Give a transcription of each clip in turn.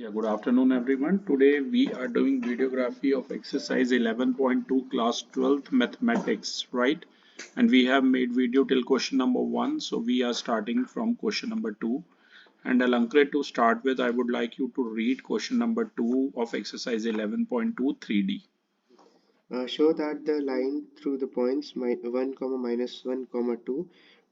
Yeah, good afternoon everyone. Today we are doing videography of exercise 11.2 class 12th mathematics, right? And we have made video till question number 1, so we are starting from question number 2. And Alankar, to start with, I would like you to read question number 2 of exercise 11.2 3D. Show that the line through the points 1, minus 1, 2,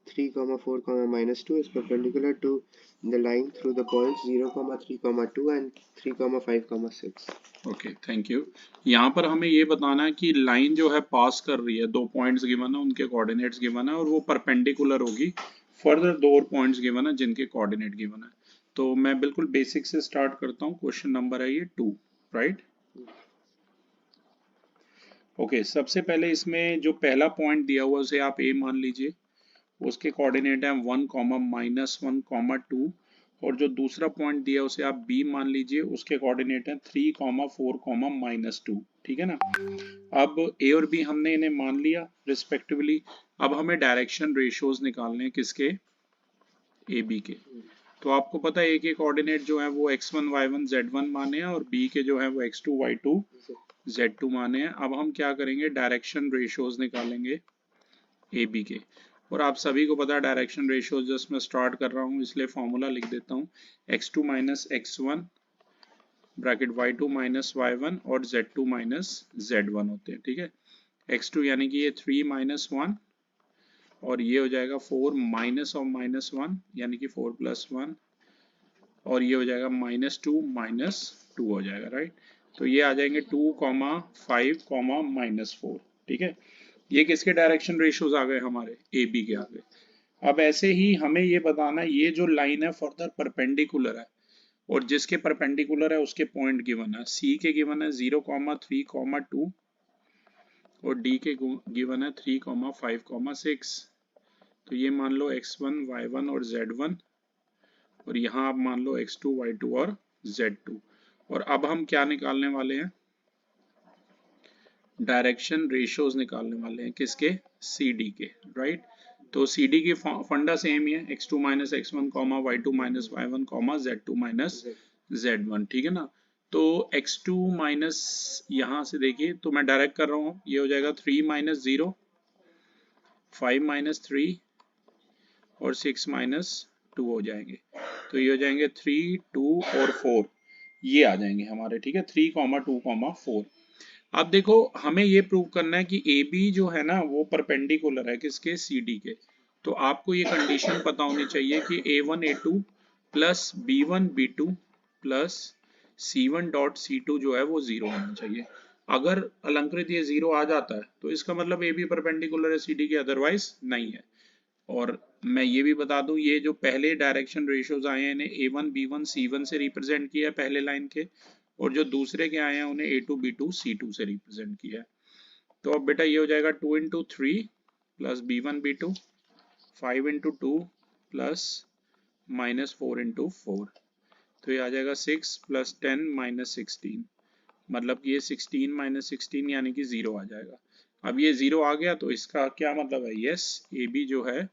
3, 4, minus 2 is perpendicular to the line through the points 0, 3, 2 and 3, 5, 6. Okay thank you. यहाँ पर हमें ये बताना है कि line जो है पास कर रही है, दो पॉइंट्स गिवन है, उनके कोऑर्डिनेट्स गिवन है और वो परपेंडिकुलर होगी फर्दर दो और पॉइंट्स गिवन है जिनके कोऑर्डिनेट गिवन है। तो मैं बिल्कुल बेसिक से स्टार्ट करता हूँ। क्वेश्चन नंबर है ये 2, राइट? ओके, सबसे पहले इसमें जो पहला पॉइंट दिया हुआ उसे आप ए मान लीजिए, उसके कोऑर्डिनेट है 1, -1, 2 और जो दूसरा पॉइंट दिया उसे आप बी मान लीजिए, उसके कोऑर्डिनेट है 3, 4, -2। ठीक है ना? अब ए और बी हमने इन्हें मान लिया रिस्पेक्टिवली। अब हमें डायरेक्शन रेशियोज निकालने हैं किसके? ए बी के। तो आपको पता है ए के कोऑर्डिनेट जो है वो x1 y1 z1 माने हैं और बी के जो है वो x2 y2 z2 माने हैं। अब हम क्या करेंगे, डायरेक्शन रेशियोज निकालेंगे ए बी के। और आप सभी को पता है डायरेक्शन रेशियो जस्ट मैं स्टार्ट कर रहा हूँ इसलिए फॉर्मूला लिख देता हूँ, x2 minus x1 bracket y2 minus y1 और z2 माइनस z1 होते हैं। ठीक है, x2 यानी कि ये 3 माइनस 1 और ये हो जाएगा 4 माइनस ऑफ माइनस 1 यानी कि 4 प्लस 1 और ये हो जाएगा -2 माइनस 2 हो जाएगा, राइट? तो ये आ जाएंगे 2, 5, -4। ठीक है, ये किसके डायरेक्शन रेशियोज आ गए? हमारे ए बी के आ गए। अब ऐसे ही हमें ये बताना है ये जो लाइन है फर्दर परपेंडिकुलर है और जिसके परपेंडिकुलर है उसके पॉइंट गिवन है। सी के गिवन है 0, 3, 2 और डी के गिवन है 3, 5, 6। तो ये मान लो x1, y1 और z1 और यहाँ आप मान लो x2, y2 और z2। और अब हम क्या निकालने वाले हैं? डायरेक्शन रेशियोज निकालने वाले हैं किसके? सी डी के, राइट? तो सी डी की फंडा सेम ही है, x2 minus x1, y2 minus y1, z2 minus z1। ठीक है ना? तो x2 माइनस यहाँ से देखिए तो मैं डायरेक्ट कर रहा हूँ, ये हो जाएगा 3 माइनस 0, 5 माइनस 3 और 6 माइनस 2 हो जाएंगे। तो ये हो जाएंगे 3, 2 और 4, ये आ जाएंगे हमारे। ठीक है, 3, 2, 4। अब देखो हमें ये प्रूव करना है कि ए बी जो है ना वो परपेंडिकुलर है किसके? सी डी के। तो आपको ये कंडीशन पता होनी चाहिए कि a1 a2 plus b1 b2 plus c1 dot c2 जो है वो 0 होना चाहिए। अगर अलंकृत ये 0 आ जाता है तो इसका मतलब ए बी परपेंडिकुलर है सी डी के, अदरवाइज नहीं है। और मैं ये भी बता दूं ये जो पहले डायरेक्शन रेशियोज आए हैं इन्हें a1 b1 c1 से रिप्रेजेंट किया है पहले लाइन के, और जो दूसरे के आए हैं उन्हें a2 b2 c2 से रिप्रेजेंट किया है। तो अब बेटा ये हो जाएगा 2 into 3 plus b1 b2, 5 into 2 plus -4 into 4। तो ये आ जाएगा 6 प्लस 10 माइनस 16, मतलब कि ये 16 माइनस 16 यानी कि 0 आ जाएगा। अब ये 0 आ गया तो इसका क्या मतलब है? यस, ए बी जो है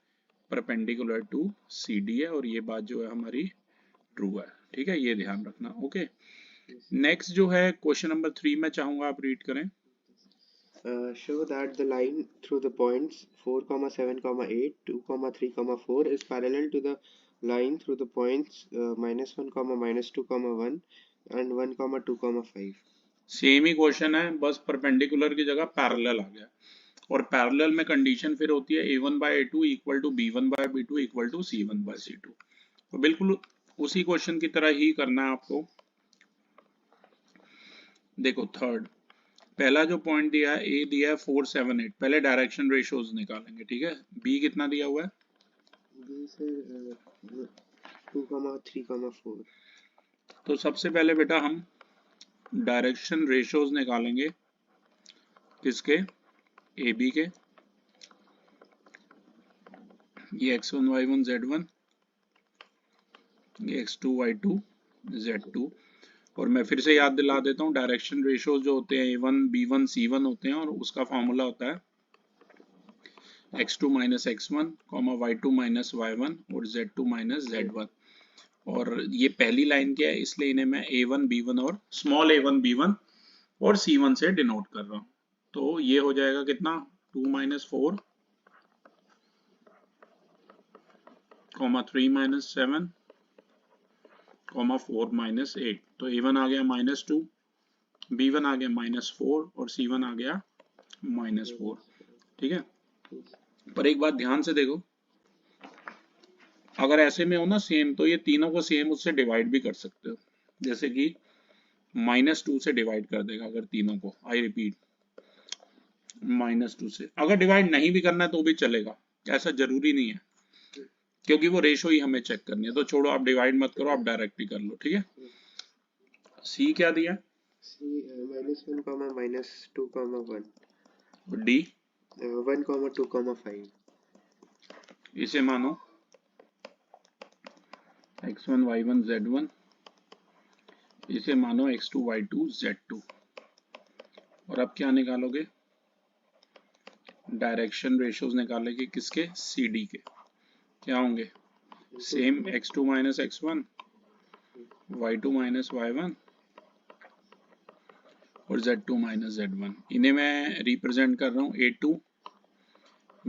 परपेंडिकुलर टू सी डी है और ये बात जो है हमारी ट्रू है। ठीक है, ये ध्यान रखना। ओके, नेक्स्ट जो है क्वेश्चन नंबर 3 में चाहूंगा आप रीड करें। Show that the line through the points 4, 7, 8, 2, 3, 4 is parallel to the line through the points -1, -2, 1 and 1, 2, 5. Same he question है, बस परपेंडिकुलर की जगह पैरेलल आ गया। और पैरेलल में कंडीशन फिर होती है a1 by a2 equal to b1 by b2 equal to c1 by c2। तो बिल्कुल उसी क्वेश्चन की तरह ही करना है आपको। देखो थर्ड, पहला जो पॉइंट दिया है ए दिया है 4, 7, 8, पहले डायरेक्शन रेशियोज निकालेंगे। ठीक है, बी कितना दिया हुआ है? बी से 2, 3, 4। तो सबसे पहले बेटा हम डायरेक्शन रेशियोज निकालेंगे किसके? ए बी के। ये x1 y1 z1, ये x2 y2 z2। और मैं फिर से याद दिला देता हूँ डायरेक्शन रेशियोज जो होते हैं a1 b1 c1 होते हैं और उसका फॉर्मूला होता है x2 minus x1, y2 minus y1 और z2 माइनस z1। और ये पहली लाइन क्या है, इसलिए इन्हें मैं A1 B1 और स्मॉल A1 B1 और C1 से डिनोट कर रहा हूँ। तो ये हो जाएगा कितना, 2 - 4, 3 - 7, 4 - 8। तो A1 आ गया -2, B1 आ गया -4 और C1 आ गया -4। ठीक है, पर एक बात ध्यान से देखो, अगर ऐसे में हो ना सेम, तो ये तीनों को सेम उससे डिवाइड भी कर सकते हो, जैसे कि -2 से डिवाइड कर देगा अगर तीनों को, आई रिपीट -2 से। अगर डिवाइड नहीं भी करना है तो भी चलेगा, ऐसा जरूरी नहीं है, क्योंकि वो रेशो ही हमें चेक करनी है। तो छोड़ो, आप डिवाइड मत करो, आप डायरेक्ट ही कर लो। ठीक है, सी क्या दिया, C -1, -2, -1, डी 1, 2, 5. इसे मानो x1 y1 z1, इसे मानो x2 y2 z2। और अब क्या निकालोगे, डायरेक्शन रेशियोज निकालेंगे किसके, सी डी के। क्या होंगे, same x2 - x1, y2 - y1 और z2 - z1। इन्हें मैं रिप्रेजेंट कर रहा हूँ A2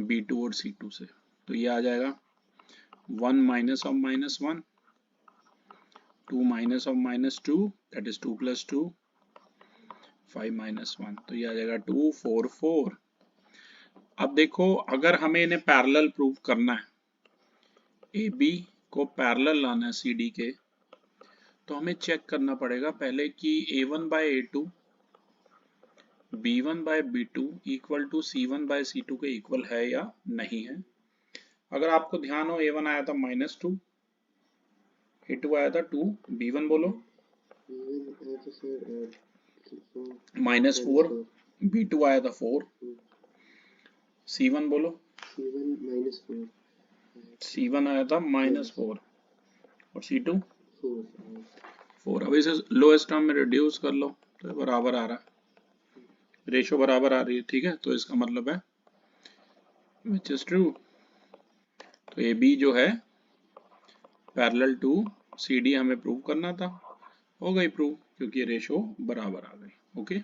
B2 और C2 से। तो ये आ जाएगा 1 - (-1), 2 - (-2), दैट इज 2 + 2, 5 - 1। तो ये आ जाएगा 2 4 4। अब देखो, अगर हमें इन्हें पैरेलल प्रूव करना है, ए बी को पैरेलल लाना है सी डी के, तो हमें चेक करना पड़ेगा पहले कि A1/A2 B1/B2 equal to C1/C2 के इक्वल है या नहीं है। अगर आपको ध्यान हो, A1 आया था -2, A2 आया था 2, B1 बोलो -4, B2 आया था 4, C1 बोलो, C1 आया था -4 और C2 4। अब इसे लोएस्ट टर्म में रिड्यूस कर लो तो बराबर आ रहा है, रेशो बराबर आ रही है। ठीक है, तो इसका मतलब है विच इज ट्रू। तो ए बी जो है पैरेलल टू सी डी हमें प्रूव करना था, हो गई प्रूव, क्योंकि रेशो बराबर आ गई। ओके,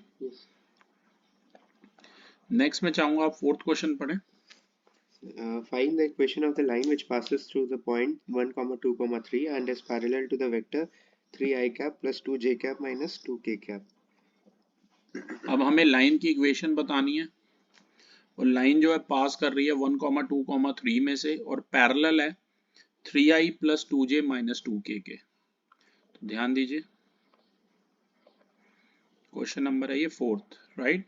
नेक्स्ट मैं चाहूंगा आप फोर्थ क्वेश्चन पढ़ें। Find the equation of the line which passes through the point 1, 2, 3 and is parallel to the vector 3i cap plus 2j cap minus 2k cap. अब हमें line की equation बतानी है, और लाइन जो है पास कर रही है 1, 2, 3 में से, और पैरेलल है 3i + 2j - 2k के। तो ध्यान दीजिए, क्वेश्चन नंबर है ये फोर्थ, राइट।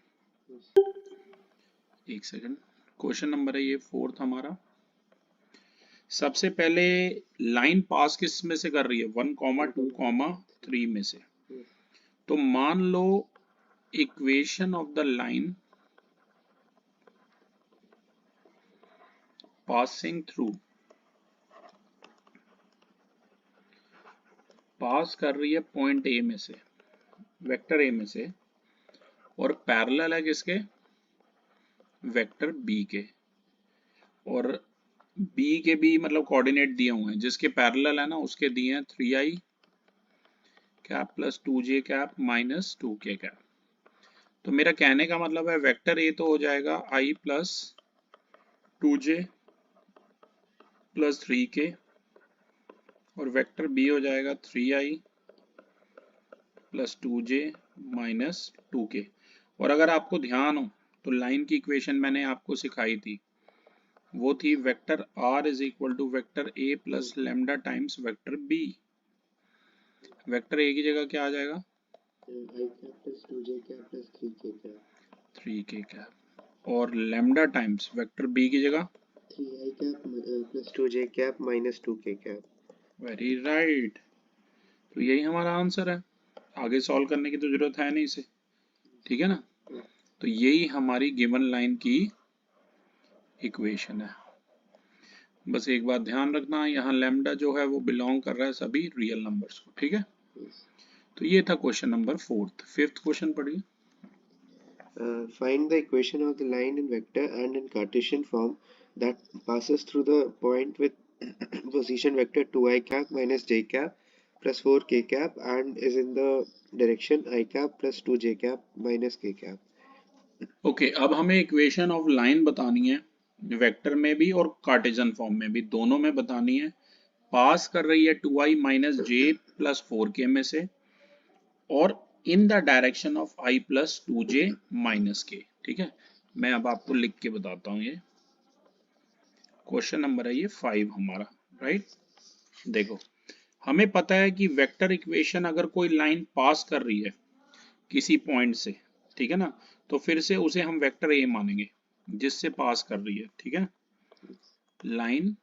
एक सेकंड, क्वेश्चन नंबर है ये फोर्थ हमारा। सबसे पहले लाइन पास किस में से कर रही है, 1, 2, 3 में से। तो मान लो equation of the line passing through, pass कर रही है पॉइंट ए में से, वेक्टर ए में से, और पैरेलल है किसके, वेक्टर बी के। और बी के भी मतलब कोऑर्डिनेट दिए हुए हैं, जिसके पैरेलल है ना उसके दिए हैं 3i cap plus 2j cap minus 2k cap. तो मेरा कहने का मतलब है वेक्टर ए तो हो जाएगा i plus 2j plus 3k, और वेक्टर बी हो जाएगा 3i plus 2j minus 2k। और अगर आपको ध्यान हो तो लाइन की इक्वेशन मैंने आपको सिखाई थी, वो थी vector r is equal to vector a plus lambda times vector b। Vector a की जगह क्या आ जाएगा, I cap plus 2j cap plus 3k cap. 3k cap, और लेमडा टाइम्स वेक्टर b की जगह 3i cap plus 2j cap minus 2k cap. Very right. तो यही हमारा आंसर है, आगे सॉल्व करने की तो जरूरत है नहीं इसे। ठीक है ना, तो यही हमारी गिवन लाइन की इक्वेशन है। बस एक बात ध्यान रखना, यहाँ लैम्डा जो है वो बिलोंग कर रहा है सभी रियल नंबर्स को। ठीक है, तो ये था question number fourth. Fifth question पढ़िए। Find the equation of the line in vector and in Cartesian form that passes through the point with position vector 2i cap minus j cap plus 4 k cap and is in the direction I cap plus 2 j cap minus k cap. Okay, अब हमें equation of line बतानी है, vector में भी और कार्टेजन form में भी, दोनों में बतानी है। पास कर रही है 2i माइनस जे प्लस 4k में से, और in the direction of i plus 2j minus के। ठीक है, मैं अब आपको लिख के बताता हूँ। ये क्वेश्चन नंबर है ये 5 हमारा, राइट। देखो, हमें पता है कि वेक्टर इक्वेशन अगर कोई लाइन पास कर रही है किसी पॉइंट से, ठीक है ना, तो फिर से उसे हम वेक्टर ए मानेंगे जिससे पास कर रही है। ठीक है, line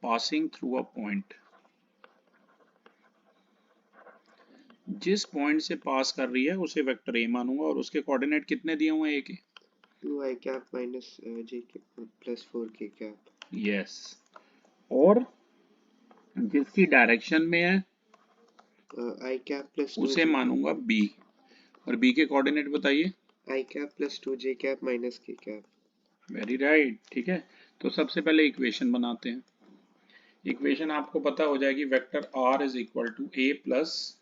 passing through a point, जिस पॉइंट से पास कर रही है उसे वेक्टर ए मानूंगा, और उसके कोऑर्डिनेट कितने दिए हुए हैं ए के? 2i cap minus j plus 4 k cap. Yes, और जिसकी डायरेक्शन में है I cap plus 2 उसे j मानूंगा बी, और बी के कोऑर्डिनेट बताइए। I cap plus 2 j cap minus k cap. Very right, ठीक है। तो सबसे पहले इक्वेशन बनाते हैं। इक्वेशन आपको पता हो जाएगी, vector R is equal to A plus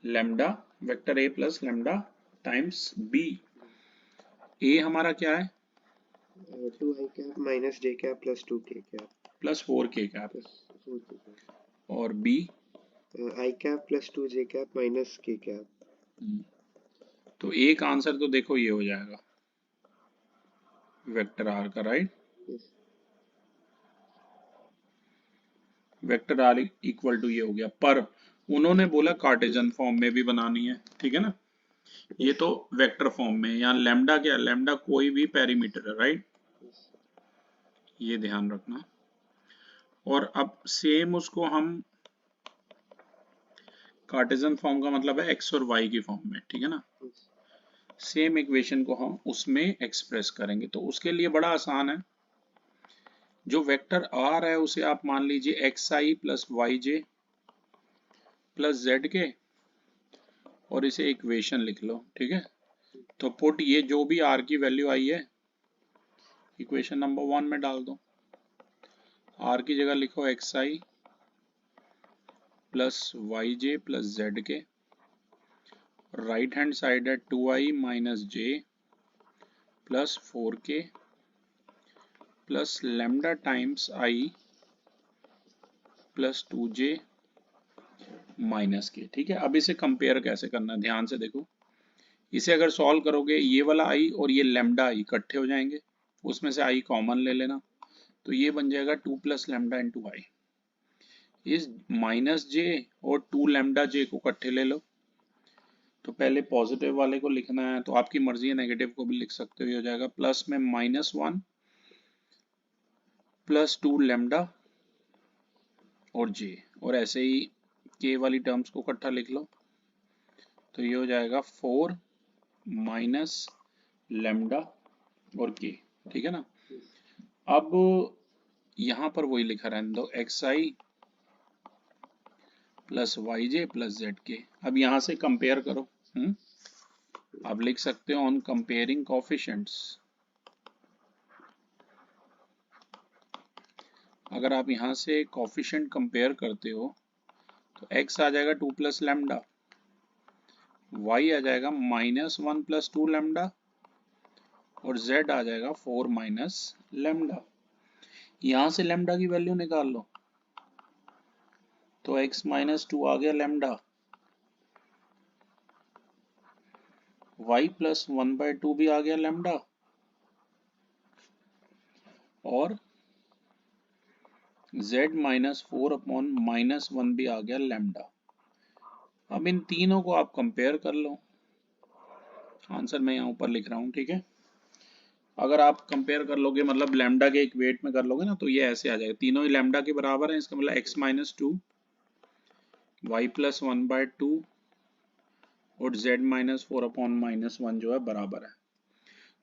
lambda, vector A plus lambda times B. A हमारा क्या है? 2i cap minus j cap plus 2k cap plus 4k cap, plus 4k cap. और B I cap plus 2 j cap minus k cap. तो एक answer तो देखो ये हो जाएगा वेक्टर आर का, right. Yes. Vector R equal to ये हो गया, पर उन्होंने बोला कार्टेजन फॉर्म में भी बनानी है, ठीक है ना। ये तो वेक्टर फॉर्म में, यहाँ लैम्डा क्या, लैम्डा कोई भी पैरामीटर है, राइट, Yes. ये ध्यान रखना। और अब सेम उसको हम, कार्टेजन फॉर्म का मतलब है एक्स और वाई की फॉर्म में, ठीक है ना। Yes. सेम इक्वेशन को हम उसमें एक्सप्रेस करेंगे, तो उसके लिए बड़ा आसान है। जो वेक्टर आर है उसे आप मान लीजिए एक्स आई प्लस वाई जे प्लस जेड के, और इसे इक्वेशन लिख लो, ठीक है। तो पुट ये जो भी आर की वैल्यू आई है इक्वेशन नंबर 1 में डाल दो। आर की जगह लिखो एक्स आई प्लस वाई जे प्लस जेड के, राइट हैंड साइड है 2i minus J plus 4k plus lambda times I plus 2j minus के। ठीक है, अब इसे कंपेयर कैसे करना है, ध्यान से देखो। इसे अगर सॉल्व करोगे, ये वाला आई और ये लेमडा आई इकट्ठे हो जाएंगे, उसमें से आई कॉमन ले लेना, तो ये बन जाएगा 2 प्लस लेमडा इंटू आई। इस माइनस जे और 2 लेमडा जे को इकट्ठे ले लो, तो पहले पॉजिटिव वाले को लिखना है, तो आपकी मर्जी है, नेगेटिव को भी लिख सकते हो। ये हो जाएगा प्लस में -1 प्लस 2 लेमडा और जे, और ऐसे ही के वाली टर्म्स को इकट्ठा लिख लो, तो ये हो जाएगा 4 माइनस लेमडा और के, ठीक है ना। अब यहां पर वही लिखा रहने दो, एक्स आई प्लस वाई जे प्लस जेड के। अब यहां से कंपेयर करो, आप लिख सकते हो ऑन कंपेयरिंग कोफिशिएंट्स। अगर आप यहां से कोफिशिएंट कंपेयर करते हो तो x आ जाएगा 2 प्लस लेमडा, y आ जाएगा -1 प्लस 2 लेमडा, और z आ जाएगा 4 माइनस लेमडा। यहां से लेमडा की वैल्यू निकाल लो, तो x माइनस 2 आ गया लेमडा, y प्लस 1/2 भी आ गया लेमडा, और z माइनस 4 अपॉन -1 भी आ गया लेमडा। अब इन तीनों को आप कंपेयर कर लो, आंसर मैं यहाँ ऊपर लिख रहा हूँ, ठीक है। अगर आप कंपेयर कर लोगे, मतलब लैम्डा के इक्वेट में कर लोगे ना, तो ये ऐसे आ जाएगा, तीनों ही लैम्डा के बराबर है, इसका मतलब x माइनस 2 वाई प्लस 1/2 और z माइनस 4 अपॉन -1 जो है बराबर है।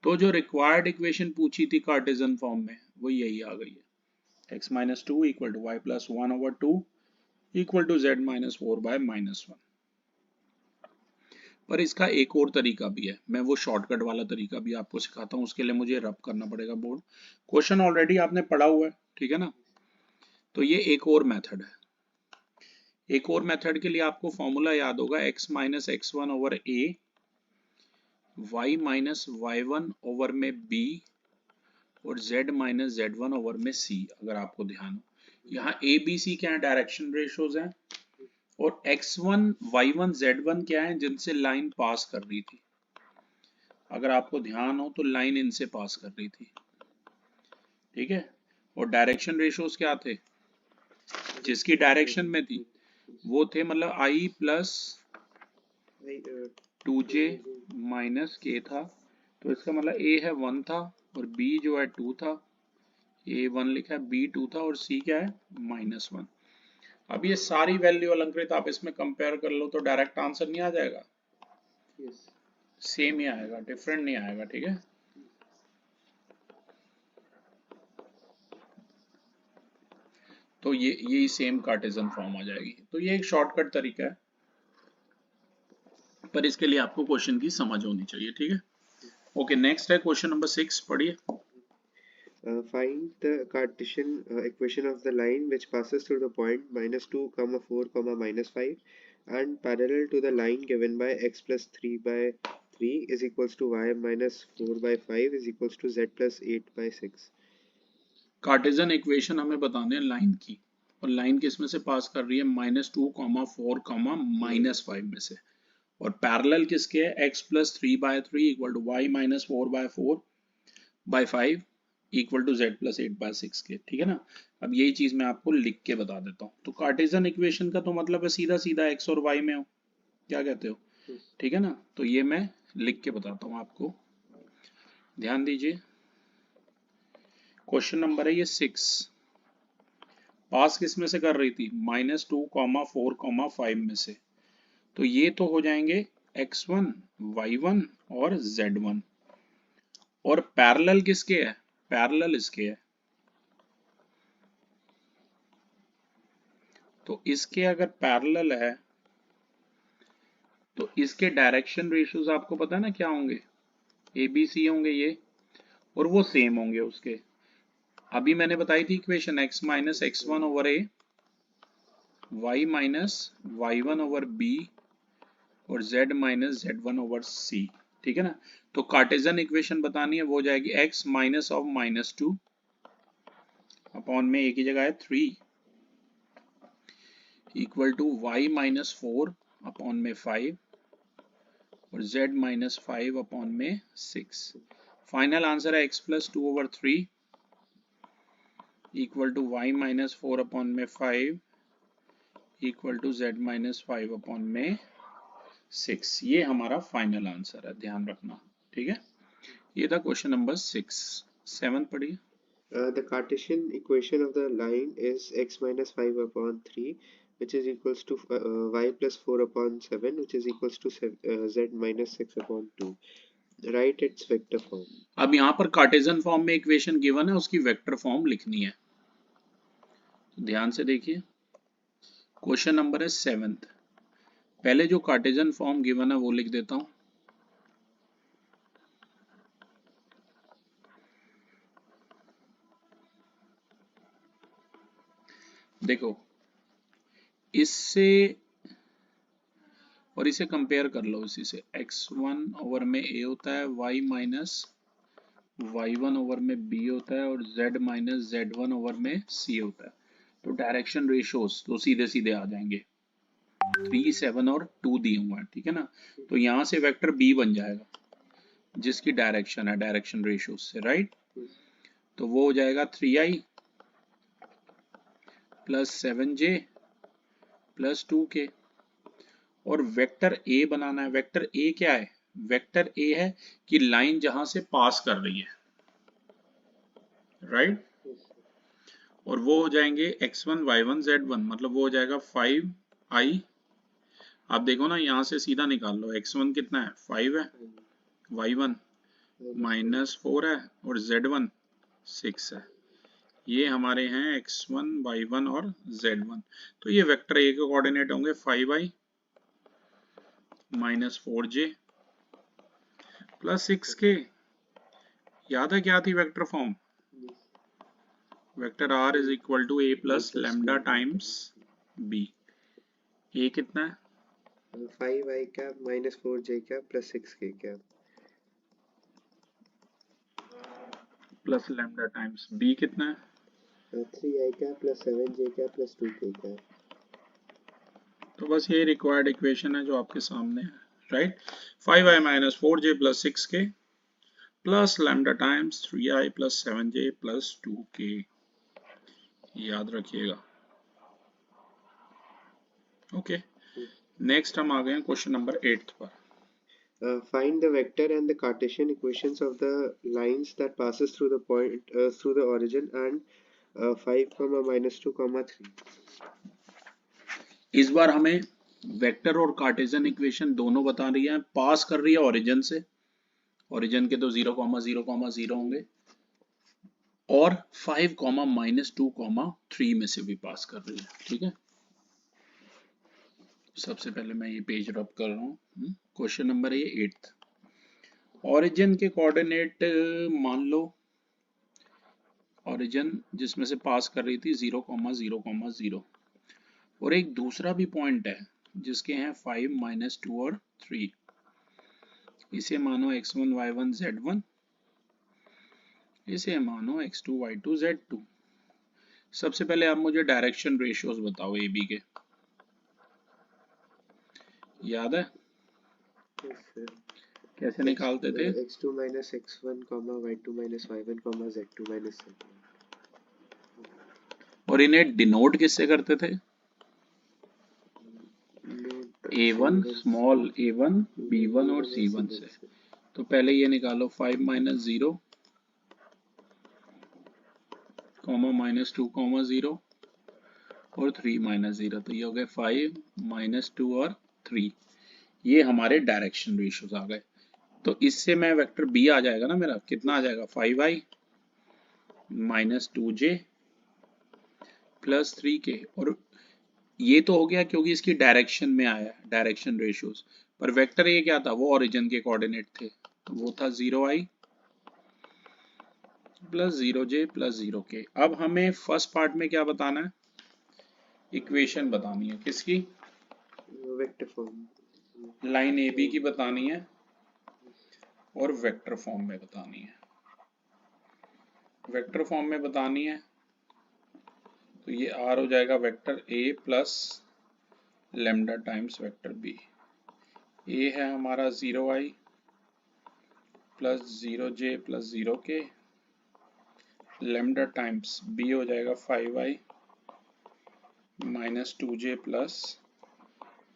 तो जो रिक्वायर्ड इक्वेशन पूछी थी कार्टेजन फॉर्म में, वो यही आ गई है, x minus 2 equal to Y plus 1/2 equal to z minus 4 by -1। पर इसका एक और तरीका भी है, मैं वो शॉर्टकट वाला तरीका भी आपको सिखाता हूँ, उसके लिए मुझे रब करना पड़ेगा बोर्ड। क्वेश्चन ऑलरेडी आपने पढ़ा हुआ है, ठीक है ना। तो ये एक और मेथड है, एक और मेथड के लिए आपको फॉर्मूला याद होगा, x minus X one over A, y minus Y one over में b और z minus Z one over में c। अगर आपको ध्यान हो, यहाँ a b c क्या है, डायरेक्शन रेशोज हैं, और x1 y1 z1 क्या है, जिनसे लाइन पास कर रही थी। अगर आपको ध्यान हो तो लाइन इनसे पास कर रही थी, ठीक है। और डायरेक्शन रेशोज क्या थे, जिसकी डायरेक्शन में थी वो थे, मतलब i plus 2j minus k था। तो इसका मतलब a है 1 था और b जो है 2 था, a 1 लिखा है, b 2 था और c क्या है -1। अब ये सारी वैल्यू अलंकृत आप इसमें कंपेयर कर लो तो डायरेक्ट आंसर नहीं आ जाएगा, सेम ही आएगा, डिफरेंट नहीं आएगा, ठीक है। तो ये यही सेम कार्टेशियन फॉर्म आ जाएगी। तो ये एक शॉर्टकट तरीका है, पर इसके लिए आपको क्वेश्चन की समझ होनी चाहिए, ठीक है। ओके, नेक्स्ट है क्वेश्चन नंबर 6, पढ़िए। Find the Cartesian equation of the line which passes through the point -2, 4, -5 and parallel to the line given by x plus 3 by 3 is equals to y minus 4 by 5 is equals to z plus 8 by 6। Cartesian equation हमें बताने हैं line की, और line किस में से पास कर रही है, -2, 4, -5 में से, और पैरेलल किसके है, x plus 3/3 equal to y minus 4/4/5 equal to z plus 8/6 के, ठीक है ना। अब यही चीज मैं आपको लिख के बता देता हूँ। तो कार्टेशियन इक्वेशन का तो मतलब है सीधा सीधा x और y में हो, क्या कहते हो, ठीक है ना। तो ये मैं लिख के बताता हूँ आपको, ध्यान दीजिए। क्वेश्चन नंबर है ये 6, पास किस में से कर रही थी, -2, 4, 5 में से। तो ये तो हो जाएंगे x1, y1 और z1, और पैरेलल किसके है, पैरेलल इसके है। तो इसके अगर पैरेलल है तो इसके डायरेक्शन रेशियोज आपको पता है ना क्या होंगे, ए बी सी होंगे ये, और वो सेम होंगे उसके। अभी मैंने बताई थी equation, x minus X one over A, y minus Y one over B और z minus Z one over C, ठीक है ना। तो कार्टेशियन इक्वेशन बतानी है, वो हो जाएगी x माइनस ऑफ -2 अपॉन में एक ही जगह है 3 equal to y minus 4 upon में 5 और z माइनस 5 अपॉन में 6। फाइनल आंसर है x plus 2 over 3 equal to y minus 4 upon में 5 equal to z minus 5 upon में 6। ये हमारा फाइनल आंसर है, ध्यान रखना, ठीक है। ये था क्वेश्चन नंबर 6। 7 पढ़िए। The Cartesian equation of the line is x minus 5 upon 3 which is equals to y plus 4 upon 7 which is equals to z minus 6 upon 2। Write its vector form। अब यहाँ पर कार्टेशियन फॉर्म में equation given है, उसकी vector form लिखनी है। तो ध्यान से देखिए, क्वेश्चन नंबर है 7। पहले जो कार्टेशियन फॉर्म गिवन है वो लिख देता हूं। देखो, इससे और इसे कंपेयर कर लो, इसी से x1 ओवर में a होता है, y माइनस y1 ओवर में b होता है और z माइनस z1 ओवर में c होता है। तो डायरेक्शन रेशियोज तो सीधे सीधे आ जाएंगे, 3, 7 और 2 दिए हुए हैं, ठीक है ना। तो यहां से वेक्टर b बन जाएगा, जिसकी डायरेक्शन है डायरेक्शन रेशियोज से, राइट। तो वो हो जाएगा 3i plus 7j plus 2k। और वेक्टर ए बनाना है। वेक्टर ए क्या है, वेक्टर ए है कि लाइन जहां से पास कर रही है, राइट। और वो हो जाएंगे x1, y1, z1, मतलब वो हो जाएगा 5i। आप देखो ना, यहां से सीधा निकाल लो, x1 कितना है 5 है, y1 -4 है और z1 6 है। ये हमारे हैं x1, y1 और z1। तो ये वेक्टर ए के कोऑर्डिनेट होंगे 5i -4j प्लस 6k। याद है क्या थी vector form, vector r is equal to a plus lambda times b। A कितना है? 5i cap minus 4j cap plus 6k cap plus lambda times B कितना है? 3i cap plus 7j cap plus 2k cap। तो बस ये required equation है जो आपके सामने है, right. 5i minus 4j plus 6k plus lambda times 3i plus 7j plus 2k, याद रखिएगा। ओके, नेक्स्ट हम आ गए हैं क्वेश्चन नंबर 8 पर। Find the vector and the Cartesian equations of the lines that passes through the point through the origin and 5 comma minus 2 comma 3। इस बार हमें vector और Cartesian equation दोनों बता रही है, पास कर रही है ओरिजिन से, ओरिजिन के तो 0,0,0 होंगे, और 5 माइनस 2,3 में से भी पास कर रही है, ठीक है। सबसे पहले मैं ये पेज रब कर रहा हूँ। क्वेश्चन नंबर है 8th। ओरिजिन के कोऑर्डिनेट मान लो, ओरिजिन जिसमें से पास कर रही थी 0,0,0, और एक दूसरा भी पॉइंट है जिसके हैं 5 माइनस 2 और 3। इसे मानो x1 y1 z1, इसे मानो x2 y2 z2। सबसे पहले आप मुझे डायरेक्शन रेशियोज बताओ ए बी के, याद है? Yes, sir. कैसे निकालते थे? x2 minus x1 comma y2 minus y1 comma z2 minus z1। और इन्हें डिनोट किससे करते थे? a1 स्मॉल a1 b1 और c1 से। तो पहले ये निकालो 5 माइनस 0 कॉमा माइनस 2 कॉमा 0 और 3 माइनस 0, तो ये हो गए 5 माइनस 2 और 3। ये हमारे डायरेक्शन रेशियोज आ गए। तो इससे मैं वेक्टर बी आ जाएगा ना मेरा, कितना आ जाएगा? 5i minus 2j plus 3k, और ये तो हो गया क्योंकि इसकी डायरेक्शन में आया, डायरेक्शन रेशियोज। पर वेक्टर ये क्या था? वो ओरिजिन के कोऑर्डिनेट थे, तो वो था 0i plus 0j plus 0k। अब हमें फर्स्ट पार्ट में क्या बताना है? इक्वेशन बतानी है, किसकी? Vector form, line A B की बतानी है और वेक्टर फॉर्म में बतानी है। वेक्टर फॉर्म में बतानी है तो ये आर हो जाएगा vector A plus lambda times vector B. A है हमारा 0i plus 0j plus 0k, lambda times B हो जाएगा 5i minus 2j plus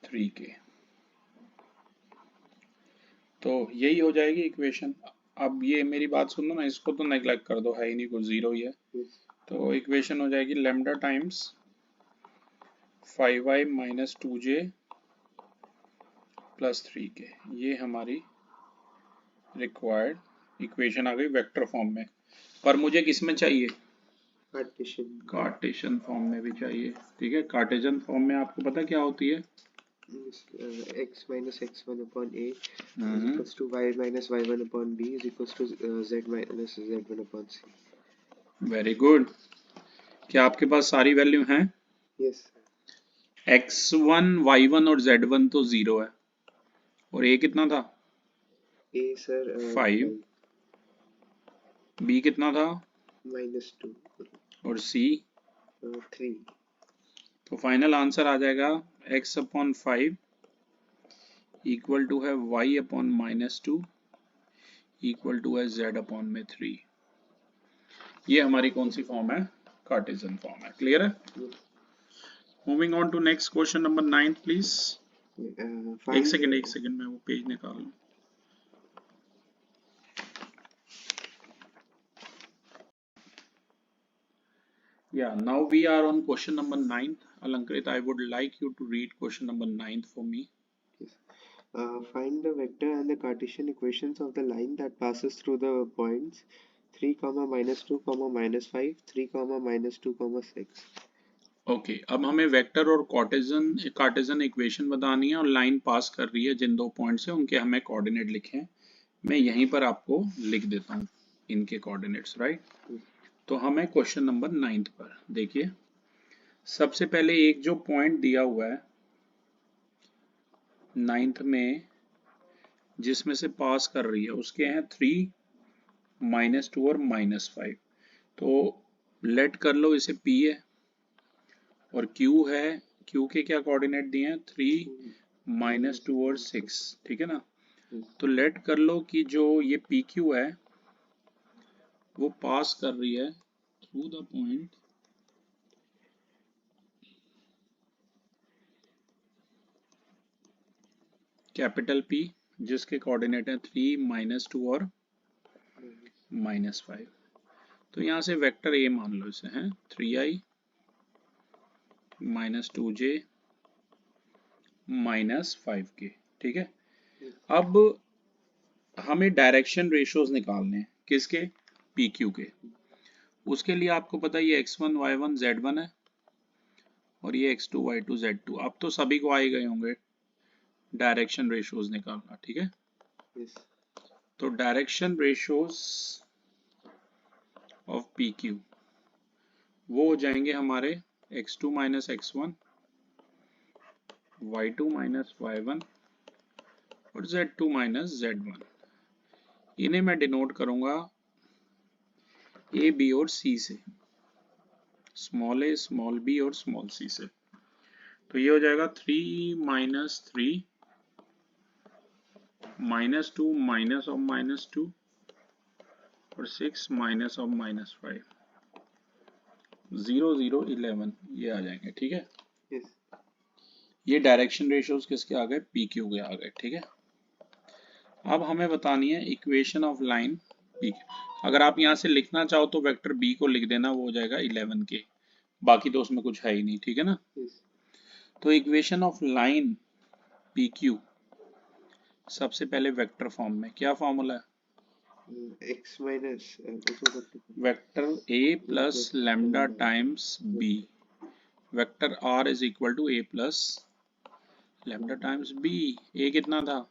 3k। तो यही हो जाएगी इक्वेशन। अब ये मेरी बात सुनो ना, इसको तो नेग्लेक्ट कर दो, है ही नहीं कुछ, जीरो ही है। तो इक्वेशन हो जाएगी lambda times 5i minus 2j plus 3k। ये हमारी रिक्वायर्ड इक्वेशन आ गई वेक्टर फॉर्म में। पर मुझे किस में चाहिए? कार्टेशियन फॉर्म में भी चाहिए, ठीक है। कार्टेशियन फॉर्म में आपको पता क्या होती है? x minus x1 upon a is equals to y minus y1 upon b is equals to z minus z1 upon c। Very good. क्या आपके पास सारी वैल्यू हैं? यस। x1 y1 और z1 तो 0 है, और a कितना था? a सर 5, b कितना था? -2 और c 3। तो फाइनल आंसर आ जाएगा x अपॉन 5 इक्वल टू है y अपॉन -2 इक्वल टू है z अपॉन में 3। ये हमारी कौन सी फॉर्म है? कार्टेशियन फॉर्म है। क्लियर है? Moving on to next question number 9 please. एक सेकंड मैं वो पेज निकाल लूं। Yeah, now we are on question number 9. Alankrit, I would like you to read question number 9 for me. Yes. Find the vector and the Cartesian equations of the line that passes through the points 3 comma -2 comma -5 3 comma -2 comma 6। Okay, अब हमें vector और Cartesian equation बतानी है, और line पास कर रही है जिन दो पॉइंट से, उनके हमें कोऑर्डिनेट लिखे हैं। मैं यहीं पर आपको लिख देता हूँ इनके कोऑर्डिनेट्स, राइट। तो हमें क्वेश्चन नंबर 9 पर देखिए, सबसे पहले एक जो पॉइंट दिया हुआ है नाइन्थ में जिसमें से पास कर रही है उसके हैं 3, -2 और -5। तो लेट कर लो इसे P है और Q है। Q के क्या कोऑर्डिनेट दिए हैं? 3, -2 और 6, ठीक है ना। तो लेट कर लो कि जो ये PQ है वो पास कर रही है through the point capital P, जिसके कोऑर्डिनेट है 3, -2 और -5। तो यहाँ से वेक्टर A मान लो इसे है 3i -2j -5k, ठीक है। अब हमें डायरेक्शन रेशियोज निकालने हैं किसके? PQ के। उसके लिए आपको पता है ये x1 y1 z1 है और ये x2 y2 z2। अब तो सभी को आ ही गए होंगे डायरेक्शन रेशियोज निकालना, ठीक है। तो डायरेक्शन रेशियोज ऑफ PQ वो हो जाएंगे हमारे x2 - x1 y2 - y1 और z2 - z1। इन्हें मैं डिनोट करूंगा A, B और C से, स्मॉल a, स्मॉल b और स्मॉल c से। तो ये हो जाएगा 3 - 3 -2 -2 और 6 -5 0 0 11 ये आ जाएंगे, ठीक है। yes. ये डायरेक्शन रेशियोज किसके आ गए? PQ के आ गए, ठीक है। अब हमें बतानी है इक्वेशन ऑफ लाइन PQ। अगर आप यहाँ से लिखना चाहो तो वेक्टर B को लिख देना, वो हो जाएगा 11 के, बाकी तो उसमें कुछ है ही नहीं, ठीक है ना। yes. तो इक्वेशन ऑफ लाइन PQ सबसे पहले वेक्टर फॉर्म में क्या फॉर्मूला है? x minus vector A plus lambda times B, vector R is equal to A plus lambda times B। A कितना था?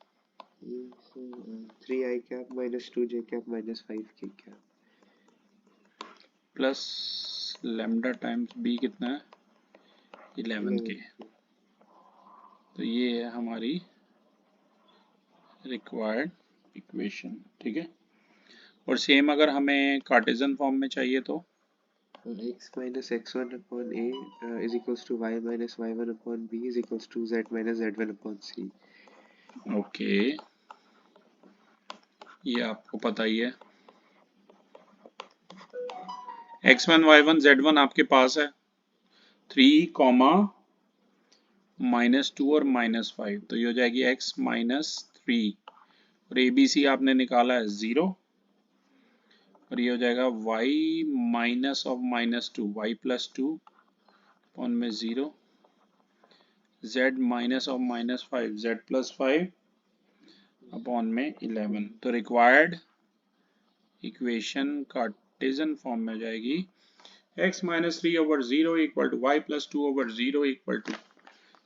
3i cap minus 2j cap minus 5k cap plus lambda times B कितना है? 11k। तो ये है हमारी required equation, ठीक है। और सेम अगर हमें कार्टेशियन फॉर्म में चाहिए तो x minus x1 upon a is equals to y minus y1 upon b is equals to z minus z1 upon c। Okay, ये आपको पता ही है। x1 y1 z1 आपके पास है 3, -2 और -5, तो ये हो जाएगी x -3 और ABC आपने निकाला है 0 और ये हो जाएगा y minus of -2 y +2 upon में 0, z minus of -5 z +5 upon में 11। तो रिक्वायर्ड इक्वेशन कार्टेशियन फॉर्म में हो जाएगी x -3/0 equal to y +2/0 equal to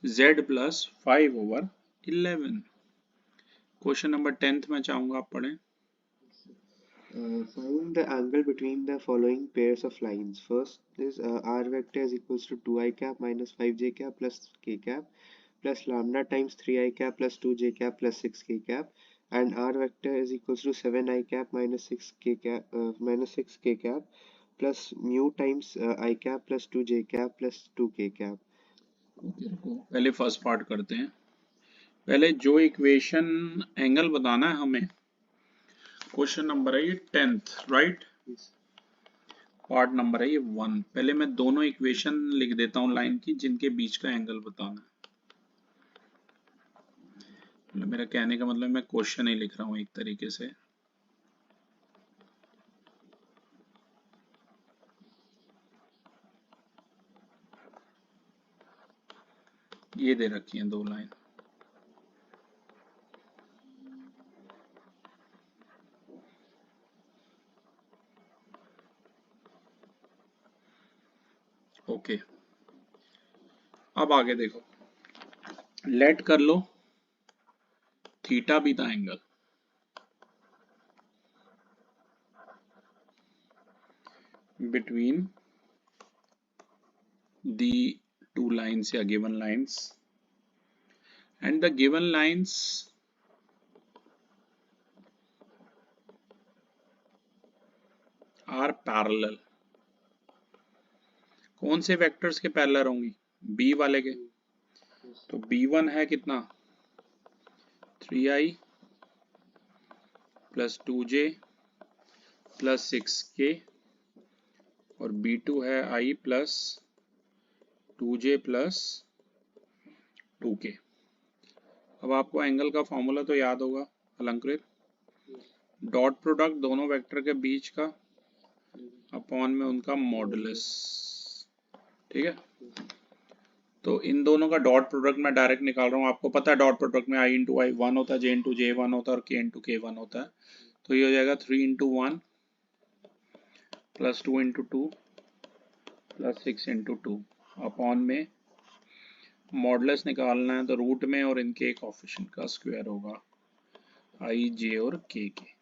z +5/11। Question number 10th में चाहूंगा आप पढ़ें। Find the angle between the following pairs of lines. First is r vector is equals to 2i cap minus 5j cap plus k cap plus lambda times 3i cap plus 2j cap plus 6k cap, and r vector is equals to 7i cap minus 6k cap minus 6k cap plus mu times I cap plus 2j cap plus 2k cap. पहले first part करते हैं। पहले जो equation angle बताना है हमें, question number है ये 10th, राइट। पार्ट नंबर है ये 1। पहले मैं दोनों इक्वेशन लिख देता हूँ लाइन की जिनके बीच का एंगल बताना है। मतलब मेरा कहने का मतलब मैं क्वेश्चन ही लिख रहा हूँ एक तरीके से। ये दे रखी हैं दो लाइन, ओके। अब आगे देखो, लेट कर लो थीटा भी था angle between the two lines या given lines. and the given lines are parallel. कौन से वेक्टर्स के पैरेलल होंगी? बी वाले के। तो b1 है कितना? 3i plus 2j plus 6k और b2 है i plus 2j plus 2k। अब आपको एंगल का फॉर्मूला तो याद होगा अलंकृत, डॉट प्रोडक्ट दोनों वेक्टर के बीच का अपॉन में उनका मॉडुलस। ठीक है, तो इन दोनों का डॉट प्रोडक्ट मैं डायरेक्ट निकाल रहा हूँ। आपको पता है डॉट प्रोडक्ट में i इंटू आई 1 होता है, j इंटू जे 1 होता है और k इंटू के 1 होता है। तो ये हो जाएगा 3 into 1 plus 2 into 2 plus 6 into 2 upon में मॉडुलस निकालना है तो रूट में और इनके कोएफिशिएंट का स्क्वायर होगा i, j और k के।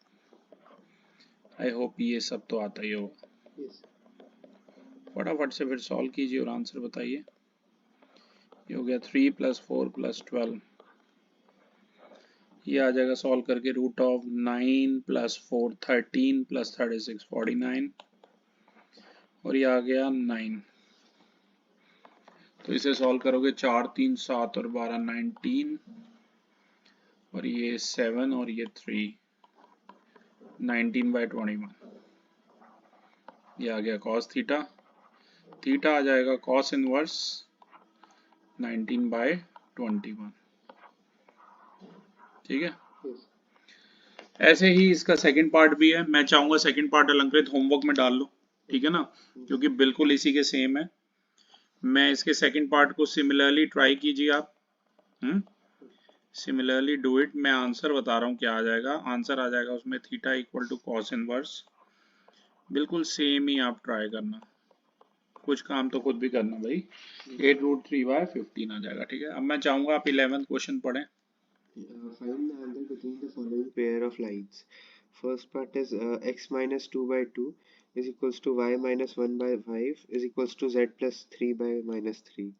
आई होप ये सब तो आता ही होगा। फटाफट से फिर सॉल्व कीजिए और आंसर बताइए। ये हो गया 3 प्लस 4 प्लस 12, ये आ जाएगा सॉल्व करके रूट ऑफ 9 प्लस 4 13 प्लस 36 49 और ये आ गया 9। तो इसे सॉल्व करोगे 4 3 7 और 12 19 और ये 7 और ये 3 19/21। ये आ गया cos थीटा, थीटा आ जाएगा cos इनवर्स 19/21। ठीक है, ऐसे ही इसका सेकंड पार्ट भी है। मैं चाहूंगा सेकंड पार्ट अलंकृत होमवर्क में डाल लो, ठीक है ना, क्योंकि बिल्कुल इसी के सेम है। मैं इसके सेकंड पार्ट को सिमिलरली ट्राई कीजिए आप, सिमिलरली डू इट। मैं आंसर बता रहा हूँ क्या आ जाएगा। आंसर आ जाएगा उसमें theta equal to cos inverse, बिल्कुल सेम ही आप ट्राई करना, कुछ काम तो खुद भी करना भाई। 8√3/15 आ जाएगा। ठीक है, अब मैं चाहूंगा आप 11th क्वेश्चन पढ़ें। Find the angle between the following pair of lines. First part is x minus 2/2 is equals to y minus 1/5 is equals to z plus 3 by minus 3,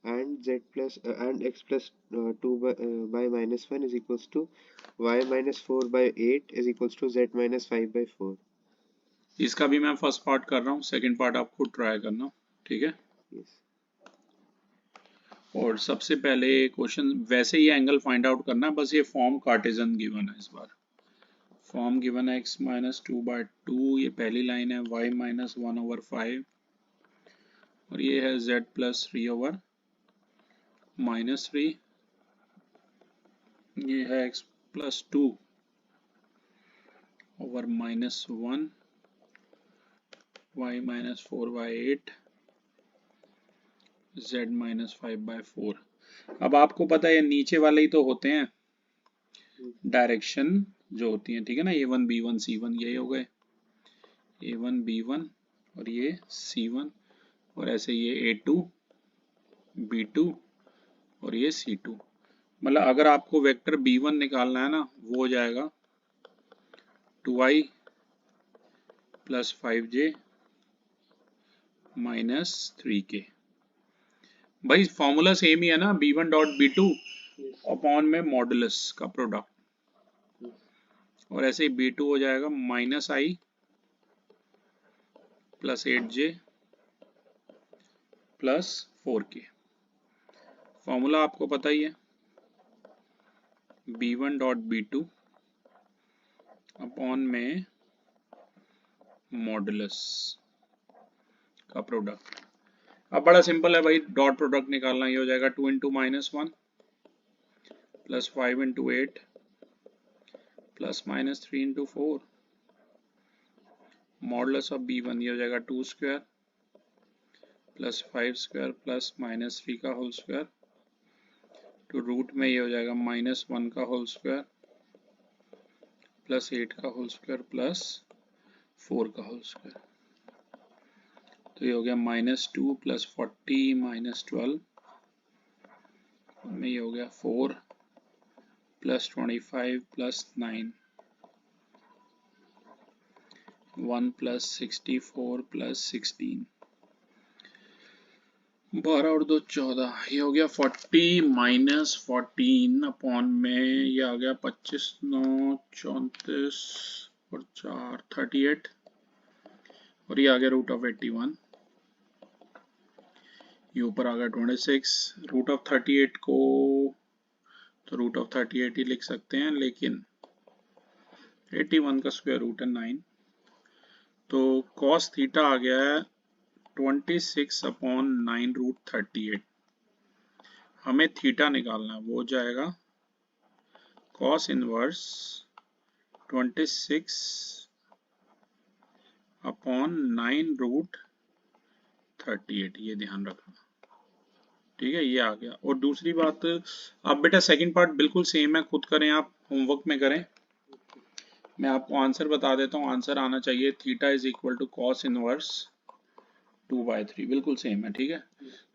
and z plus and x plus 2 by minus 1 is equals to y minus 4/8 is equals to z minus 5/4. इसका भी मैं first part कर रहा हूँ, second part आप खुद try करना। ठीक है, Yes. और सबसे पहले क्वेश्चन वैसे ही एंगल फाइंड आउट करना है, बस ये फॉर्म कार्टेजन गिवन है। इस बार फॉर्म गिवन है x माइनस 2/2, ये पहली लाइन है, y माइनस 1/5 और ये है z प्लस 3/-3, ये है x plus 2/-1, y minus 4/8, z minus 5/4। अब आपको पता है ये नीचे वाले ही तो होते हैं डायरेक्शन जो होती हैं, ठीक है ना, a1 b1 c1 यही हो गए, a1 b1 और ये c1 और ऐसे ये a2 b2 और ये c2। मतलब अगर आपको वेक्टर b1 निकालना है ना, वो हो जाएगा 2i plus 5j minus 3k। भाई फॉर्मूला सेम ही है ना, b1 डॉट b2 अपॉन में मॉडुलस का प्रोडक्ट, और ऐसे ही b2 हो जाएगा minus I plus 8j plus 4k। Formula आपको पता ही है, b1 डॉट b2 अपॉन में मॉडुलस का प्रोडक्ट। अब बड़ा सिंपल है भाई, डॉट प्रोडक्ट निकालना। ये हो जाएगा 2 into -1 plus 5 into 8 plus -3 into 4 modulus of b1, ये हो जाएगा 2 स्क्वायर प्लस 5 स्क्वायर प्लस -3 का होल स्क्वायर टू रूट में ये हो जाएगा -1 का होल स्क्वायर प्लस 8 का होल स्क्वायर प्लस 4 का होल स्क्वायर। तो ये हो गया -2 प्लस 40 माइनस 12 में ये हो गया 4 प्लस 25 प्लस 9 1 प्लस 64 प्लस 16 12 और 2 14, ये हो गया 40 माइनस 14 अपॉन में ये आ गया 25 9 34 और 4 38 और ये आ गया रूट ऑफ 81, ये ऊपर आ गया 26। रूट ऑफ 38 को तो रूट ऑफ 38 ही लिख सकते हैं, लेकिन 81 का स्क्वायर रूट है 9, तो cos थीटा आ गया है 26 अपॉन 9 रूट 38। हमें थीटा निकालना है, वो हो जाएगा cos इनवर्स 26 अपॉन 9 रूट 38, ये ध्यान रखना, ठीक है। ये आ गया। और दूसरी बात, अब बेटा सेकंड पार्ट बिल्कुल सेम है, खुद करें आप, होमवर्क में करें। मैं आपको आंसर बता देता हूँ, आंसर आना चाहिए theta is equal to cos inverse 2/3, बिल्कुल सेम है, ठीक है।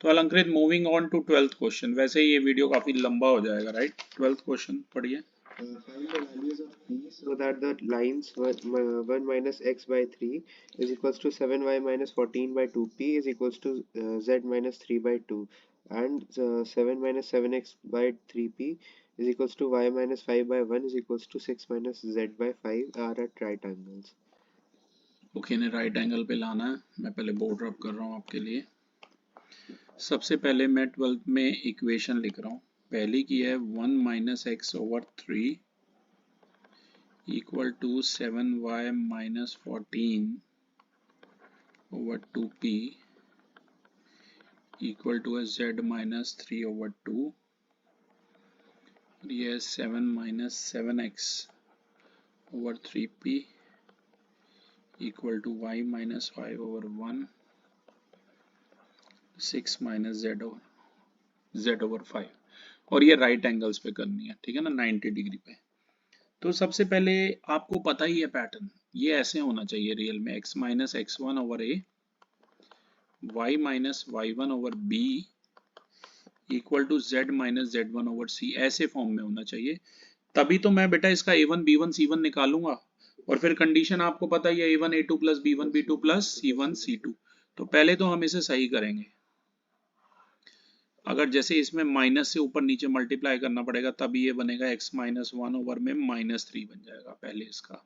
तो अलंकृत, moving on to 12th question. वैसे ये वीडियो काफी लंबा हो जाएगा, राइट। 12th क्वेश्चन पढ़िए। Find the values of p so that the lines 1 minus x by 3 is equals to 7y minus 14 by 2p is equals to z minus 3 by 2, and 7 minus 7x by 3p is equals to y minus 5 by 1 is equals to 6 minus z by 5 are at right angles. Okay, ने right angle पे लाना है। मैं पहले board रब कर रहा हूँ आपके लिए। सबसे पहले मैं 12th में इक्वेशन लिख रहा हूँ। पहली की है 1 minus X over 3 equal to 7y minus 14 over 2p equal to z minus 3 over 2। ये 7 minus 7x over 3p equal to y minus 5 over 1, 6 minus z over 5। और ये राइट एंगल्स पे करनी है, ठीक है ना, 90 डिग्री पे। तो सबसे पहले आपको पता ही है पैटर्न, ये ऐसे होना चाहिए रियल में, x minus x1 over a, y minus y1 over b equal to z minus z1 over c, ऐसे फॉर्म में होना चाहिए। तभी तो मैं बेटा इसका a1 b1 c1 निकालूंगा। और फिर कंडीशन आपको पता ही है, a1 a2 plus b1 b2 plus c1 c2। तो पहले तो हम इसे सही करेंगे। अगर जैसे इसमें माइनस से ऊपर नीचे मल्टीप्लाई करना पड़ेगा, तभी ये बनेगा x माइनस 1 ओवर में माइनस 3 बन जाएगा पहले इसका।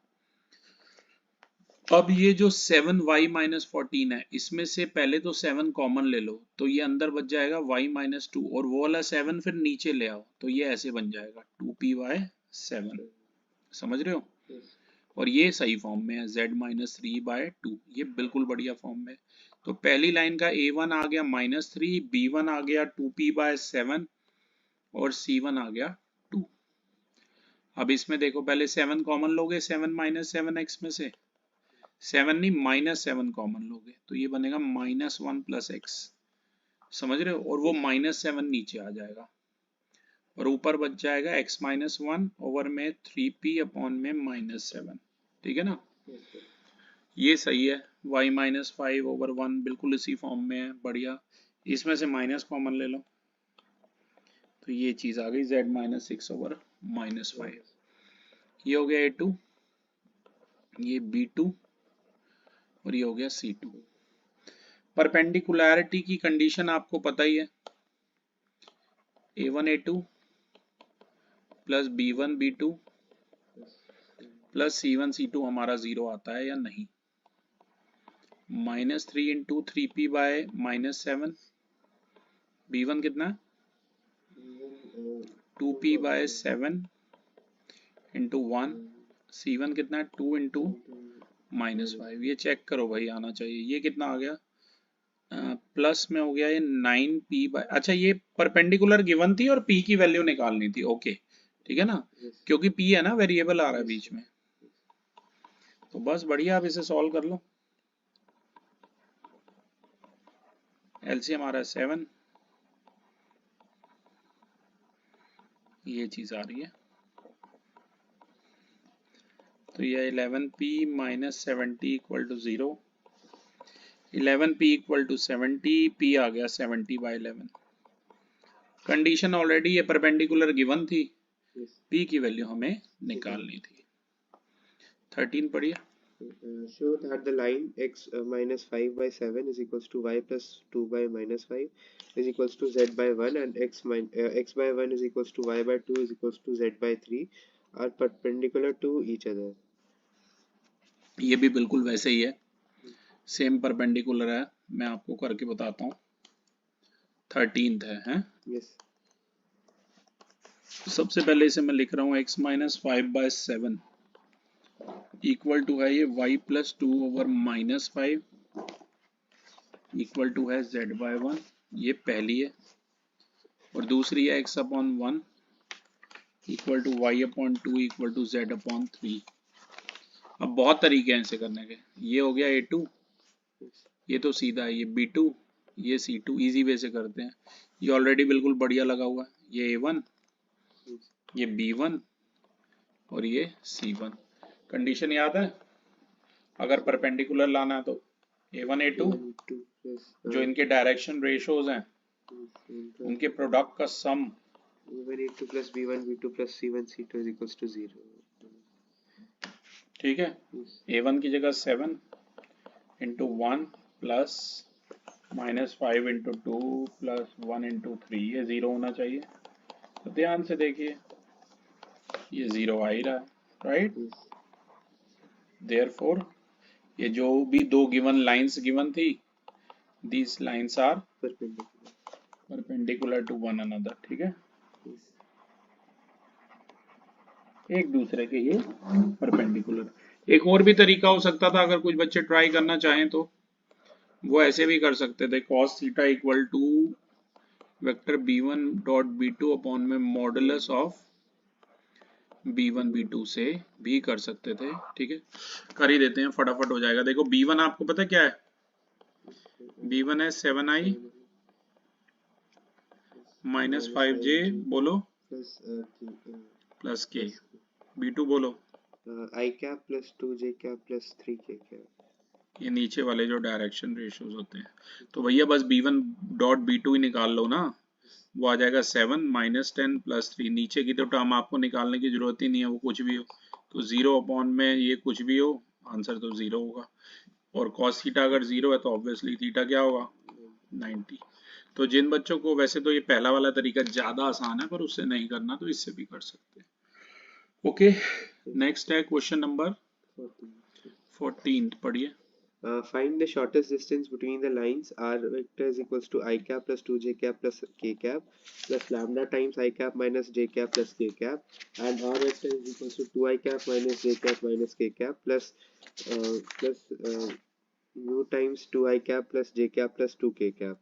अब ये जो 7y माइनस 14 है, इसमें से पहले तो 7 कॉमन ले लो, तो ये अंदर बच जाएगा y माइनस 2, और वो वाला 7 फिर नीचे ले आओ, तो ये ऐसे बन जाएगा 2p/7। समझ रहे हो। और ये सही फॉर्म में है, z माइनस 3/2, ये बिल्कुल बढ़िया फॉर्म में। तो पहली लाइन का a1 आ गया -3, b1 आ गया 2p/7 और c1 आ गया 2। अब इसमें देखो, पहले 7 कॉमन लोगे 7 माइनस 7x में से, 7 नहीं -7 कॉमन लोगे, तो ये बनेगा -1 प्लस x। समझ रहे हो। और वो -7 नीचे आ जाएगा और ऊपर बच जाएगा x माइनस 1 ओवर में 3p अपॉन में -7, ठीक है ना। ये सही है। y माइनस 5 ओवर 1 बिल्कुल इसी फॉर्म में है, बढ़िया। इसमें से माइनस कॉमन ले लो, तो ये चीज आ गई z माइनस 6 ओवर -5। ये हो गया a2, ये b2 और ये हो गया c2। परपेंडिकुलैरिटी की कंडीशन आपको पता ही है, a1 a2 plus b1 b2 plus c1 c2 हमारा 0 आता है या नहीं। -3 इंटू 3p/-7, b1 कितना है 2p/7 इंटू 1, c1 कितना है 2 इंटू -5। ये चेक करो भाई, आना चाहिए। ये कितना आ गया, प्लस में हो गया ये 9p/, अच्छा ये परपेंडिकुलर गिवन थी और p की वैल्यू निकालनी थी, ओके ठीक है ना, क्योंकि p है ना, वेरिएबल आ रहा है बीच में। तो बस बढ़िया, आप इसे सॉल्व कर लो। एलसीएम आ रहा है 7, ये चीज आ रही है, तो ये 11p minus 70 equal to 0, 11p equal to 70, p आ गया 70/11। कंडीशन ऑलरेडी ये परपेंडिकुलर गिवन थी, p की वैल्यू हमें निकालनी थी। 13 पढ़िए। Show that the line x minus 5 by 7 is equals to y plus 2 by minus 5 is equals to z by 1 and x by 1 is equals to y by 2 is equals to z by 3 are perpendicular to each other. ये भी बिल्कुल वैसे ही है, same perpendicular है, मैं आपको करके बताता हूँ। 13th है, हैं? Yes. सबसे पहले इसे मैं लिख रहा हूँ x minus 5 by 7 equal to है ये y plus 2 over minus 5 equal to है z बाय 1, ये पहली है, और दूसरी है x upon 1 equal to y upon 2 equal to z upon 3। अब बहुत तरीके हैं इसे करने के, ये हो गया a2, ये तो सीधा है, ये b2, ये c2, इजी वे से करते हैं। ये ऑलरेडी बिल्कुल बढ़िया लगा हुआ है, ये a1, ये b1 और ये c1। कंडीशन याद है, अगर परपेंडिकुलर लाना है तो a1 a2 जो इनके डायरेक्शन रेशियोज हैं उनके प्रोडक्ट का सम a1 a2 plus b1 b2 plus c1 c2 is equals to 0. ठीक है, a1 की जगह 7 into 1 plus minus 5 into 2 plus 1 into 3, ये 0 होना चाहिए। तो ध्यान से देखिए, ये 0 आ ही रहा है, राइट। देयरफॉर ये जो भी दो गिवन लाइंस गिवन थी, these lines are perpendicular to one another, ठीक है, एक दूसरे के ये परपेंडिकुलर। एक और भी तरीका हो सकता था, अगर कुछ बच्चे ट्राई करना चाहें तो वो ऐसे भी कर सकते थे, cos theta equal to vector b1 dot b2 upon में मॉडुलस ऑफ b1 b2 से भी कर सकते थे, ठीक है। कर ही देते हैं, फटाफट हो जाएगा। देखो b1 आपको पता क्या है, b1 है 7i माइनस 5j बोलो प्लस k, b2 बोलो I cap plus 2j cap plus 3k cap. ये नीचे वाले जो डायरेक्शन रेशियोज होते हैं। तो भैया बस b1 डॉट b2 ही निकाल लो ना, वो आ जाएगा 7 माइनस 10 प्लस 3। नीचे की तो टर्म आपको निकालने की जरूरत ही नहीं है, वो कुछ भी हो, तो 0 अपॉन में ये कुछ भी हो, आंसर तो 0 होगा। और cos थीटा अगर 0 है तो ऑब्वियसली थीटा क्या होगा, 90। तो जिन बच्चों को, वैसे तो ये पहला वाला तरीका ज्यादा आसान है, पर उससे नहीं करना तो इससे भी कर सकते हैं। ओके, नेक्स्ट है क्वेश्चन नंबर 14, पढ़िए। Find the shortest distance between the lines r vector is equals to I cap plus 2j cap plus k cap plus lambda times I cap minus j cap plus k cap, and r vector is equals to 2I cap minus j cap minus k cap plus mu times 2I cap plus j cap plus 2k cap.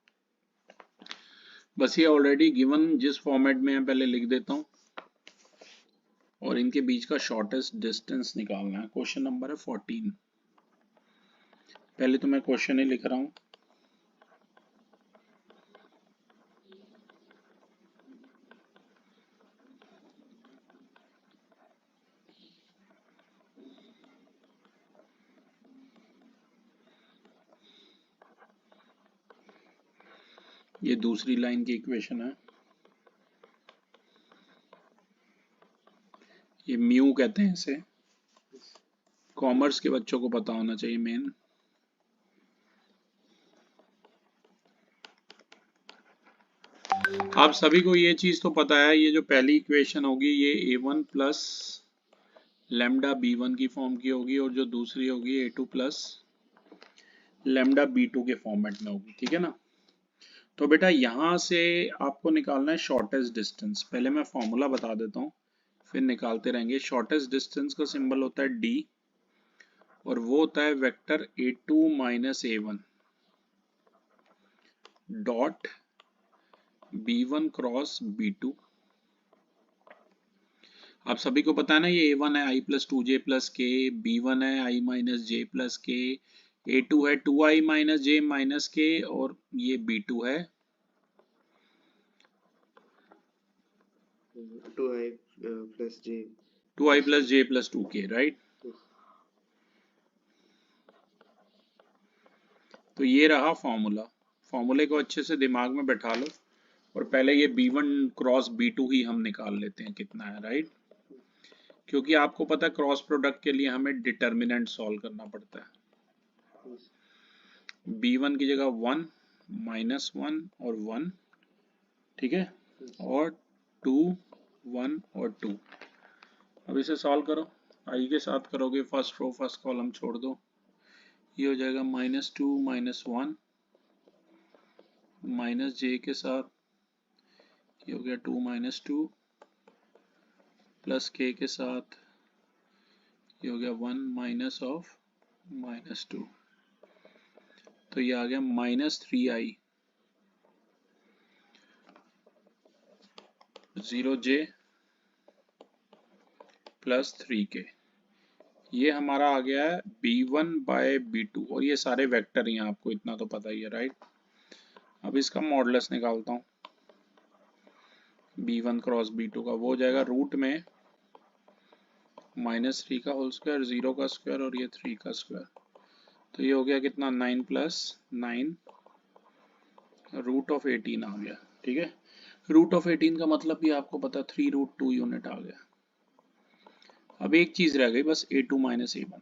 बस ये already given जिस format में है पहले लिख देता हूँ, और इनके बीच का शॉर्टेस्ट डिस्टेंस निकालना है। क्वेश्चन नंबर है 14। पहले तो मैं क्वेश्चन ही लिख रहा हूँ। ये दूसरी लाइन की इक्वेशन है, ये म्यू कहते हैं इसे, कॉमर्स के बच्चों को पता होना चाहिए मेन। आप सभी को ये चीज तो पता है, ये जो पहली इक्वेशन होगी ये a1 प्लस लेमडा b1 की फॉर्म की होगी, और जो दूसरी होगी a2 प्लस लेमडा b2 के फॉर्मेट में होगी, ठीक है ना। तो बेटा यहां से आपको निकालना है शॉर्टेस्ट डिस्टेंस। पहले मैं फॉर्मूला बता देता हूँ, फिर निकालते रहेंगे। शॉर्टेस्ट डिस्टेंस का सिंबल होता है d, और वो होता है vector a2 minus a1 dot b1 cross b2। आप सभी को पता है ना, ये a1 है i plus 2j plus k, b1 है i minus j plus k, a2 है 2i minus j minus k, और ये b2 है 2i plus j 2i plus j plus 2k, right. तो ये रहा फॉर्मूला। फॉर्मूले को अच्छे से दिमाग में बैठा लो, और पहले ये b1 क्रॉस b2 ही हम निकाल लेते हैं कितना है, राइट। क्योंकि आपको पता है क्रॉस प्रोडक्ट के लिए हमें डिटर्मिनेंट सॉल्व करना पड़ता है। b1 की जगह 1 -1 और 1, ठीक है, और 2 1 और 2। अब इसे सॉल्व करो, आई के साथ करोगे, फर्स्ट रो फर्स्ट कॉलम छोड़ दो, ये हो जाएगा -2 -1 -j के साथ, ये हो गया 2 -2 प्लस k के साथ, ये हो गया 1 माइनस ऑफ -2, तो ये आ गया -3i 0j प्लस 3k। ये हमारा आ गया है b1 बाय b2, और ये सारे वेक्टर हैं, आपको इतना तो पता ही है, राइट। अब इसका मॉडुलस निकालता हूँ, b1 क्रॉस b2 का, वो हो जाएगा रूट में -3 का होल स्क्वायर, 0 का स्क्वायर और ये 3 का स्क्वायर, तो ये हो गया कितना 9 + 9 √18 आ गया, ठीक है। √18 का मतलब भी आपको पता, 3√2 यूनिट आ गया। अब एक चीज रह गई बस, a2 - a1।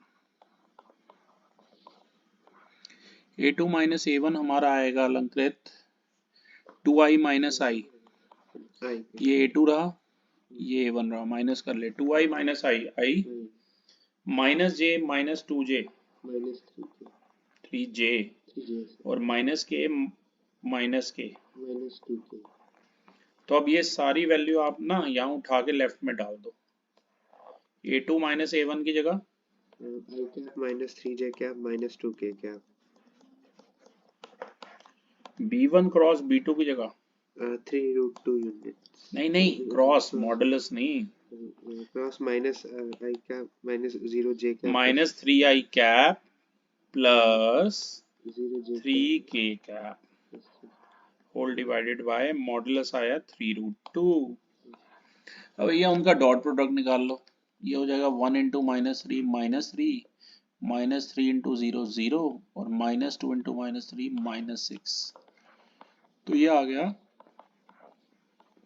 a2 - a1 हमारा आएगा अलंकृत 2i - i, ये a2 रहा, ये a1 रहा, माइनस कर ले, 2i - i -j -2j 3j और -k -k। तो अब ये सारी वैल्यू आप ना यहाँ उठा के लेफ्ट में डाल दो, a2 - a1 की जगह I cap -3j cap -2k cap, b1 cross b2 की जगह 3√2 units, नहीं क्रॉस, मॉडुलस नहीं, cross minus I cap -0j cap -3i cap plus 0j 3k cap whole divided by modulus आया 3√2। अब ये उनका डॉट प्रोडक्ट निकाल लो, ये हो जाएगा 1 × -3 -3 -3 × 0 0 और -2 × -3 -6, तो ये आ गया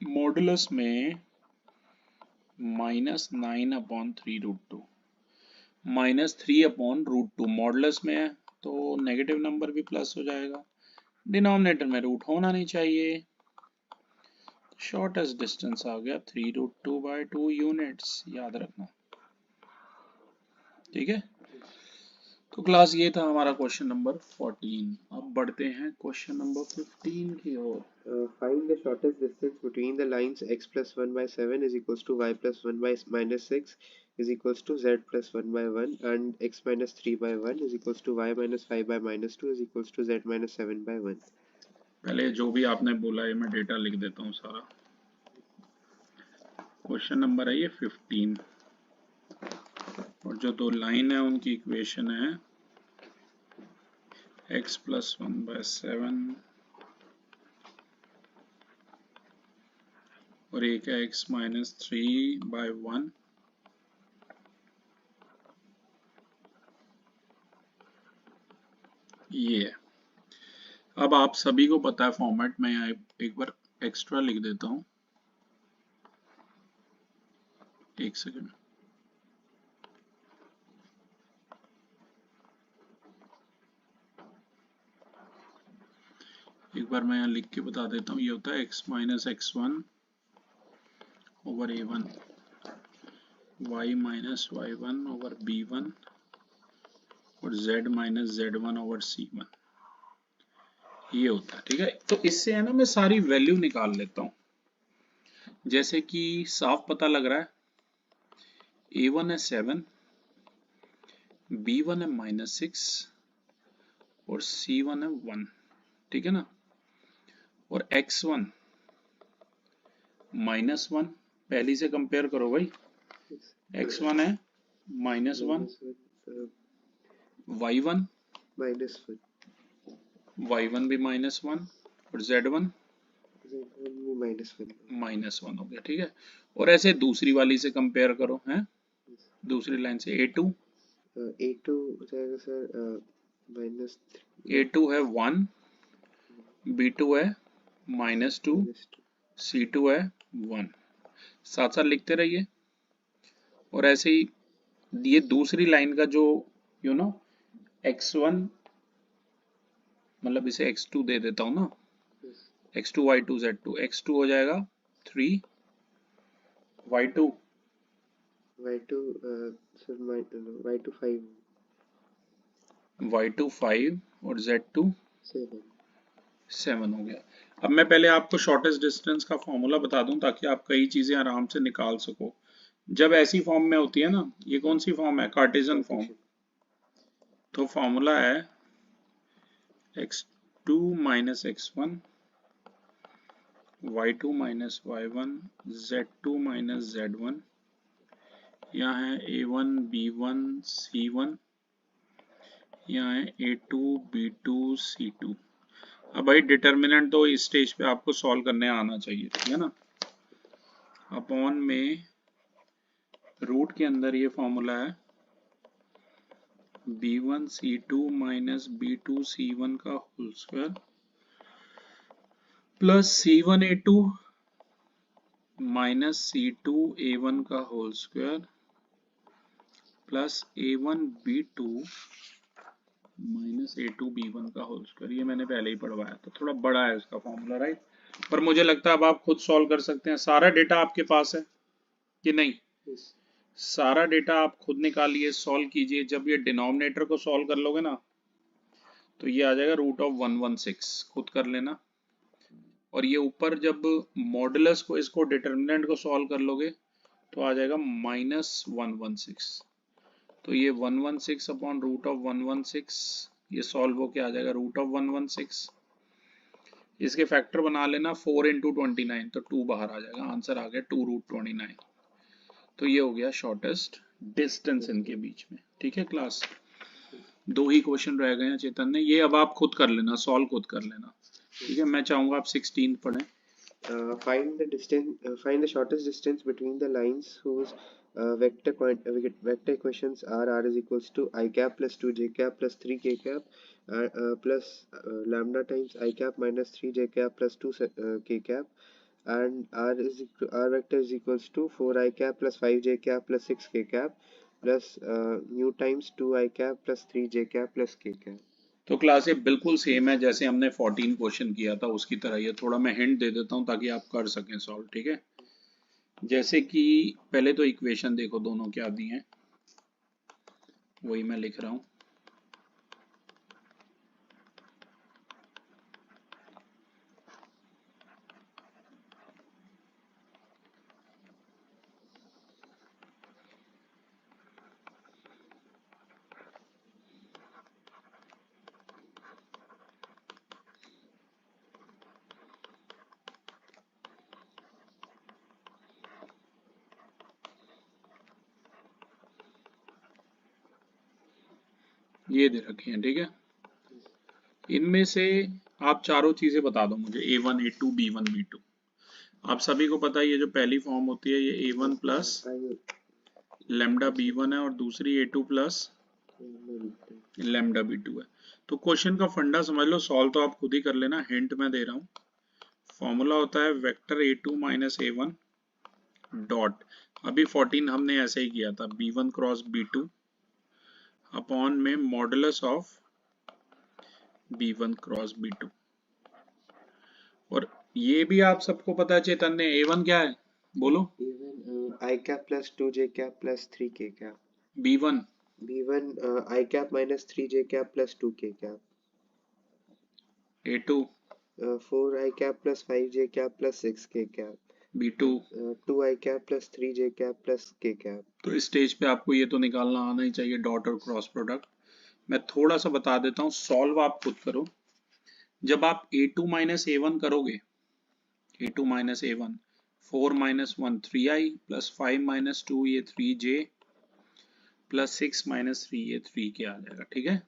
मॉडुलस में -9/3√2 -3/√2, मॉडुलस में है तो नेगेटिव नंबर भी प्लस हो जाएगा, डिनोमिनेटर में रूट होना नहीं चाहिए, शॉर्टेस्ट डिस्टेंस आ गया 3√2/2 यूनिट्स, याद रखना, ठीक है। तो क्लास ये था हमारा क्वेश्चन नंबर 14। अब बढ़ते हैं क्वेश्चन नंबर 15 की ओर। Find the shortest distance between the lines x + 1/7 is equals to y + 1/-6 is equals to z + 1/1 and x - 3/1 is equals to y - 5/-2 is equals to z - 7/1। पहले जो भी आपने बोला है मैं डेटा लिख देता हूँ सारा। क्वेश्चन नंबर है ये 15, और जो दो लाइन है उनकी इक्वेशन है x + 1/7 और एक है x - 3/1। ये अब आप सभी को पता है फॉर्मेट में, एक बार एक्स्ट्रा लिख देता हूँ, एक सेकंड। एक बार मैं यहाँ लिख के बता देता हूँ, ये होता है x - x1 over a1, y - y1 over b1 और z - z1 ओवर c1, ये होता है, ठीक है। तो इससे है ना मैं सारी वैल्यू निकाल लेता हूँ, जैसे कि साफ पता लग रहा है a1 है 7, b1 है -6 और c1 है 1, ठीक है ना। और x1 -1 पहली से कंपेयर करो भाई, x1 है -1, y1 y1 भी -1 और z1 -1 हो गया, ठीक है। और ऐसे दूसरी वाली से कंपेयर करो, हैं दूसरी लाइन से a2 हो जाएगा सर a2 है 1, b2 है -2, c2 है 1, साथ साथ लिखते रहिए। और ऐसे ही ये दूसरी लाइन का जो x1, मतलब इसे x2 दे देता हूँ ना, x2 y2 z2, x2 हो जाएगा 3, y2 y2 sir y2 5 y2 5 और z2 7। 7 हो गया। अब मैं पहले आपको शॉर्टेस्ट डिस्टेंस का फॉर्मूला बता दूं ताकि आप कई चीजें आराम से निकाल सको। जब ऐसी फॉर्म में होती है ना, ये कौन सी फॉर्म है, कार्टेशियन फॉर्म, तो फॉर्मूला है x2 minus x1 y2 minus y1 z2 minus z1, यहाँ है a1 b1 c1, यहाँ है a2 b2 c2। अब भाई डिटर्मिनेंट तो इस स्टेज पे आपको सॉल्व करने आना चाहिए, ठीक है ना। अपॉन में रूट के अंदर ये फॉर्मूला है b1 c2 minus b2 c1 का whole square plus c1 a2 minus c2 a1 का whole square plus a1 b2 minus a2 b1 का होल स्क्वायर। ये मैंने पहले ही पढ़वाया था, थोड़ा बड़ा है इसका फॉर्मूला, राइट। पर मुझे लगता है अब आप खुद सॉल्व कर सकते हैं। सारा डेटा आपके पास है कि नहीं? सारा डेटा आप खुद निकालिए, सॉल्व कीजिए। जब ये डिनोमिनेटर को सॉल्व कर लोगे ना तो ये आ जाएगा रूट ऑफ 116, खुद कर लेना। और ये ऊपर जब मॉडुलस को, इसको डिटर्मिनेंट को सॉल्व कर लोगे तो आ जाएगा -116। तो ये 116 अपॉन रूट ऑफ 116, ये सॉल्व होके आ जाएगा रूट ऑफ 116। इसके फैक्टर बना लेना 4 इंटू 29, तो 2 बाहर आ जाएगा, आंसर आ गया 2 रूट 29। तो ये हो गया शॉर्टेस्ट डिस्टेंस इनके बीच में, ठीक है क्लास। दो ही क्वेश्चन रह गए हैं चेतन ने, ये अब आप खुद कर लेना, सॉल्व खुद कर लेना, ठीक है। मैं चाहूंगा आप 16 पढ़ें। Find the shortest distance between the lines whose vector equations are r is equals to I cap plus 2j cap plus 3k cap plus lambda times I cap minus 3j cap plus 2k cap, and r vector is equals to 4I cap plus 5j cap plus 6k cap plus mu times 2I cap plus 3j cap plus k cap। तो class ये बिल्कुल same है जैसे हमने 14 question किया था उसकी तरह। ये थोड़ा मैं हिंट दे देता हूँ ताकि आप कर सकें सॉल्व, ठीक है। जैसे कि पहले तो इक्वेशन देखो दोनों क्या दी हैं, वही मैं लिख रहा हूँ। ये दे रखे हैं, ठीक है। इनमें से आप चारों चीजें बता दो मुझे, a1 a2 b1 b2। आप सभी को पता है ये जो पहली फॉर्म होती है ये a1 प्लस लेमडा b1 है और दूसरी a2 प्लस लेमडा b2 है। तो क्वेश्चन का फंडा समझ लो, सॉल्व तो आप खुद ही कर लेना, हिंट मैं दे रहा हूँ। फॉर्मूला होता है vector a2 minus a1 dot, अभी 14 हमने ऐसे ही किया था, b1 क्रॉस b2 अपॉन में modulus of b1 cross b2। और ये भी आप सबको पता है चेतन ने, a1 क्या है बोलो? I cap plus 2j cap plus 3k cap। b1 b1 I cap minus 3j cap plus 2k cap। a2 4I cap plus 5j cap plus 6k cap। b2 2I cap plus 3j cap plus k cap। तो इस stage पे आपको ये तो निकालना आना ही चाहिए, dot और क्रॉस प्रोडक्ट। मैं थोड़ा सा बता देता हूँ, सॉल्व आप खुद करो। जब आप a2 माइनस a1 करोगे, a2 minus a1, 4 minus 1 3i plus 5 minus 2 ये 3j प्लस 6 माइनस 3 ये 3k आ जाएगा, ठीक है।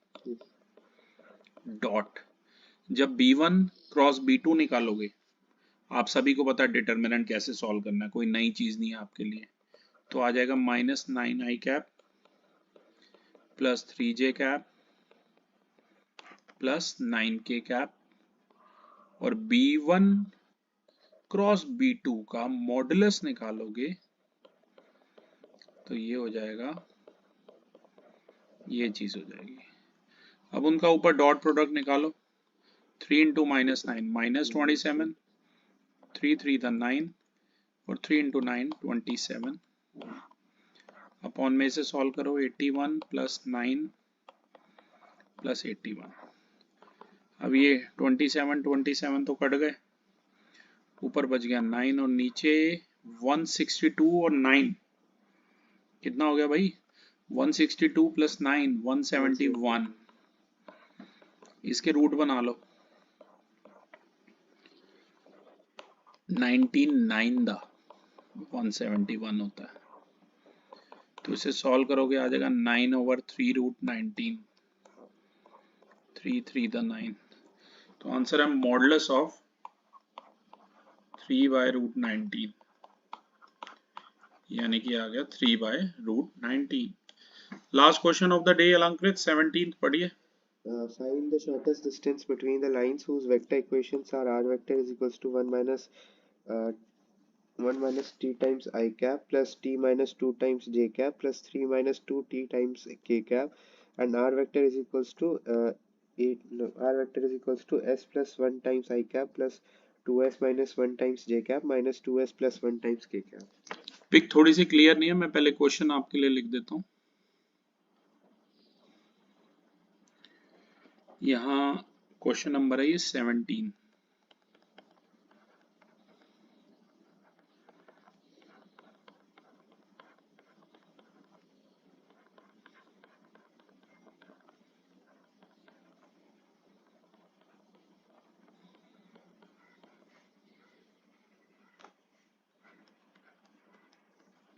डॉट, जब b1 क्रॉस b2 निकालोगे, आप सभी को पता है डिटर्मिनेंट कैसे सॉल्व करना है, कोई नई चीज नहीं है आपके लिए। तो आ जाएगा -9i cap plus 3j cap plus 9k cap, और b1 क्रॉस b2 का मॉडुलस निकालोगे तो ये हो जाएगा, ये चीज हो जाएगी। अब उनका ऊपर डॉट प्रोडक्ट निकालो, 3 इंटू माइनस 9 माइनस 27, 3 3 था 9 और 3 इंटू 9 27, अपॉन में से सॉल्व करो, 81 प्लस 9 प्लस 81। अब ये 27 तो कट गए, ऊपर बच गया 9 और नीचे 162 और 9 कितना हो गया भाई, 162 प्लस 9 171। इसके रूट बना लो, 99 दा 171 होता है, तो इसे सॉल्व करोगे आ जाएगा 9/3 रूट 19, 3 3 दा 9। तो आंसर है मॉडुलस ऑफ 3 बाय रूट 19, यानी कि आ गया 3 by root 19। Last question of the day अलंकृत 17th पढ़िए। Find the shortest distance between the lines whose vector equations are r vector is equals to 1 minus t times I cap plus t minus 2 times j cap plus 3 minus 2 t times k cap, and r vector is equals to r vector is equals to s plus 1 times I cap plus 2s minus 1 times j cap minus 2s plus 1 times k cap। Pick थोड़ी सी clear नहीं है, मैं पहले question आपके लिए लिख देता हूँ। यहाँ क्वेश्चन नंबर है ये 17।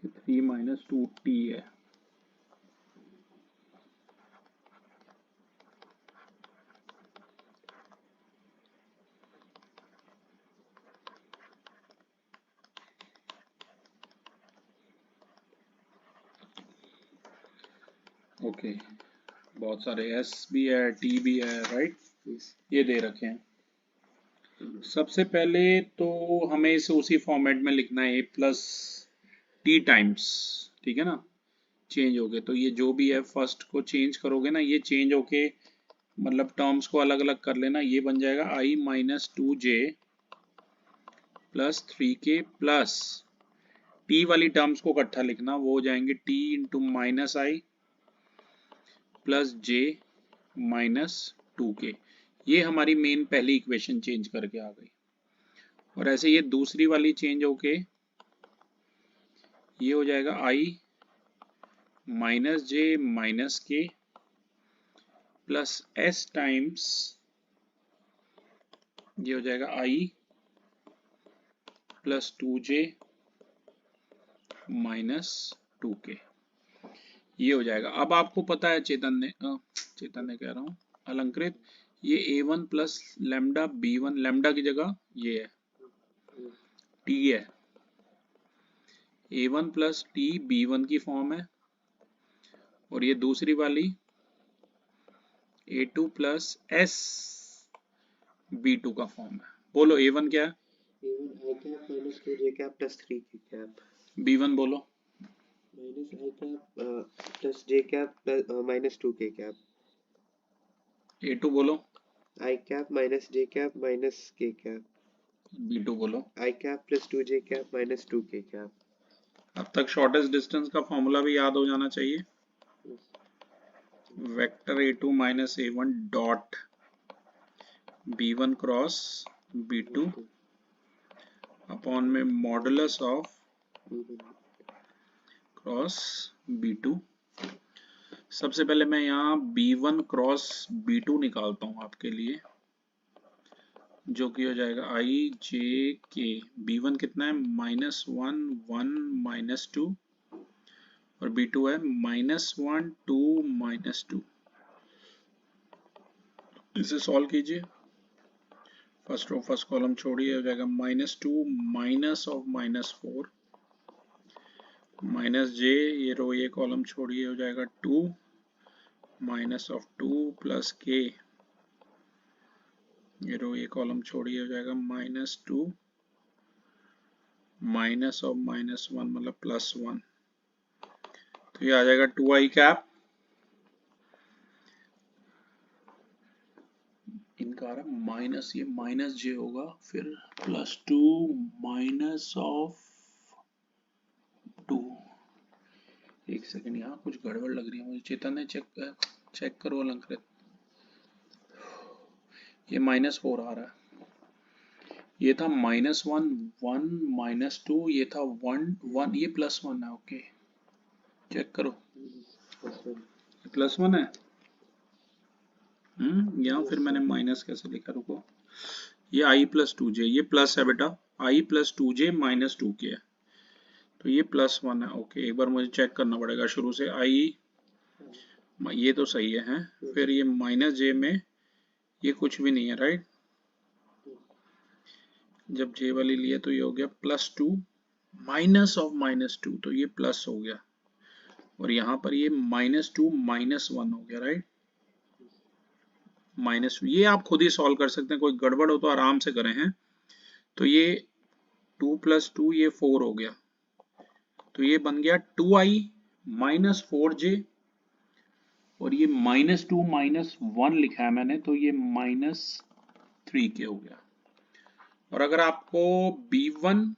कि 3 माइनस 2t है। ओके, बहुत सारे s भी है t भी है, राइट, ये दे रखे हैं। सबसे पहले तो हमें इसे उसी फॉर्मेट में लिखना है, a प्लस टी टाइम्स, ठीक है ना, चेंज हो गए तो ये जो भी है फर्स्ट को चेंज करोगे ना, ये चेंज होके मतलब टर्म्स को अलग अलग कर लेना, ये बन जाएगा i minus 2j plus 3k plus t वाली टर्म्स को इकट्ठा लिखना, वो हो जाएंगे t into minus I plus j minus 2k। ये हमारी मेन पहली इक्वेशन चेंज करके आ गई। और ऐसे ये दूसरी वाली चेंज होके ये हो जाएगा i minus j minus k plus s times ये हो जाएगा i plus 2j minus 2k, ये हो जाएगा। अब आपको पता है चेतन ने कह रहा हूँ अलंकृत, ये a1 plus lambda b1, lambda की जगह ये है t है, a1 प्लस t b1 की फॉर्म है, और ये दूसरी वाली a2 प्लस s b2 का फॉर्म है। बोलो a1 क्या है, a1 I cap minus 2j cap plus 3k cap, b1 बोलो, minus I cap plus j cap plus minus 2k cap, a2 बोलो, I cap minus j cap minus k cap, b2 बोलो। I cap plus 2j cap minus 2k cap। अब तक shortest distance का formula भी याद हो जाना चाहिए, vector a2 minus a1 dot b1 cross b2 upon में मॉडुलस ऑफ क्रॉस b2। सबसे पहले मैं यहाँ b1 क्रॉस b2 निकालता हूँ आपके लिए, जो कि हो जाएगा i j k, b1 कितना है -1 1 -2 और b2 है -1 2 -2। इसे सॉल्व कीजिए, फर्स्ट रो फर्स्ट कॉलम छोड़िए, हो जाएगा -2 माइनस ऑफ -4 माइनस j, ये रो ये कॉलम छोड़िए, हो जाएगा 2 माइनस ऑफ 2 प्लस k, ये रो ये कॉलम छोड़िए, हो जाएगा -2 माइनस ऑफ -1 मतलब +1 तो ये आ जाएगा 2i कैप, इनका आ रहा माइनस, ये माइनस जे होगा, फिर +2 माइनस ऑफ 2। एक सेकंड, यहाँ कुछ गड़बड़ लग रही है मुझे, चेतन ने चेक करो अलंकृत। ये -4 आ रहा है, ये था -1 1 -2, ये था 1 1, ये +1 है। ओके चेक करो, +1 है। यहाँ फिर मैंने माइनस कैसे लिखा, रुको, ये i+2j, ये प्लस है बेटा, i+2j -2k है, तो ये +1 है। ओके एक बार मुझे चेक करना पड़ेगा शुरू से, ये तो सही है, फिर ये -j में ये कुछ भी नहीं है, राइट। जब j वाली लिए तो ये हो गया +2 माइनस ऑफ -2, तो ये प्लस हो गया, और यहाँ पर ये -2 -1 हो गया, राइट। ये आप खुद ही सॉल्व कर सकते हैं, कोई गड़बड़ हो तो आराम से करें हैं। तो ये 2 + 2 ये 4 हो गया, तो ये बन गया 2i -4j, और ये -2 -1 लिखा है मैंने, तो ये -3k हो गया। और अगर आपको b1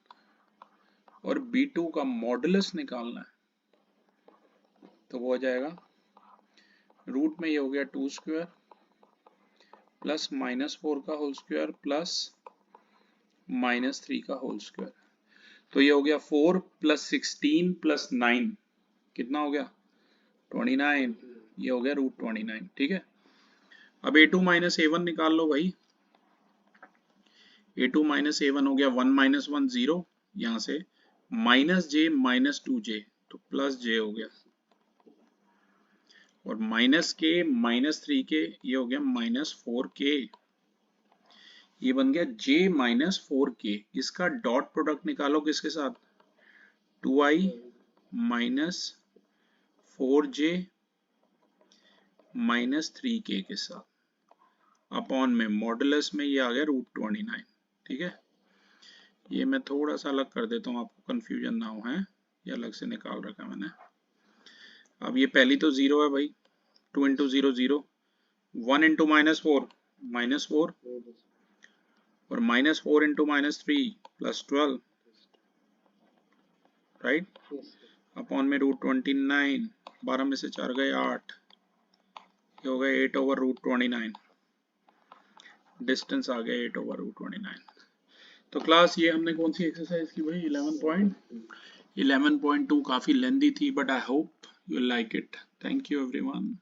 और b2 का मॉडुलस निकालना है तो वो हो जाएगा, रूट में ये हो गया 2² प्लस -4 का होल स्क्वायर प्लस -3 का होल स्क्वायर, तो ये हो गया 4 + 16 + 9, कितना हो गया 29, ये हो गया √29, ठीक है। अब a2 - a1 निकाल लो भाई, a2 - a1 हो गया 1 - 1 0, यहाँ से -j -2j, तो +j हो गया, और -k -3k, ये हो गया -4k, ये बन गया j -4k। इसका डॉट प्रोडक्ट निकालो किसके साथ, 2i -4j -3k के साथ, अपॉन में मॉडुलस में ये आ गया √29, ठीक है। ये मैं थोड़ा सा अलग कर देता हूँ, आपको कंफ्यूजन ना हो, है ये अलग से निकाल रखा मैंने। अब ये पहली तो 0 है भाई, 2 × 0 0, 1 × -4 -4, और -4 × -3 +12, राइट, अपॉन में √29, 12 में से 4 गए 8, ये हो गया 8/√29, डिस्टेंस आ गया 8/√29। तो क्लास ये हमने कौन सी एक्सरसाइज की भाई, 11.2, काफी लेंदी थी, but I hope you like it. Thank you everyone.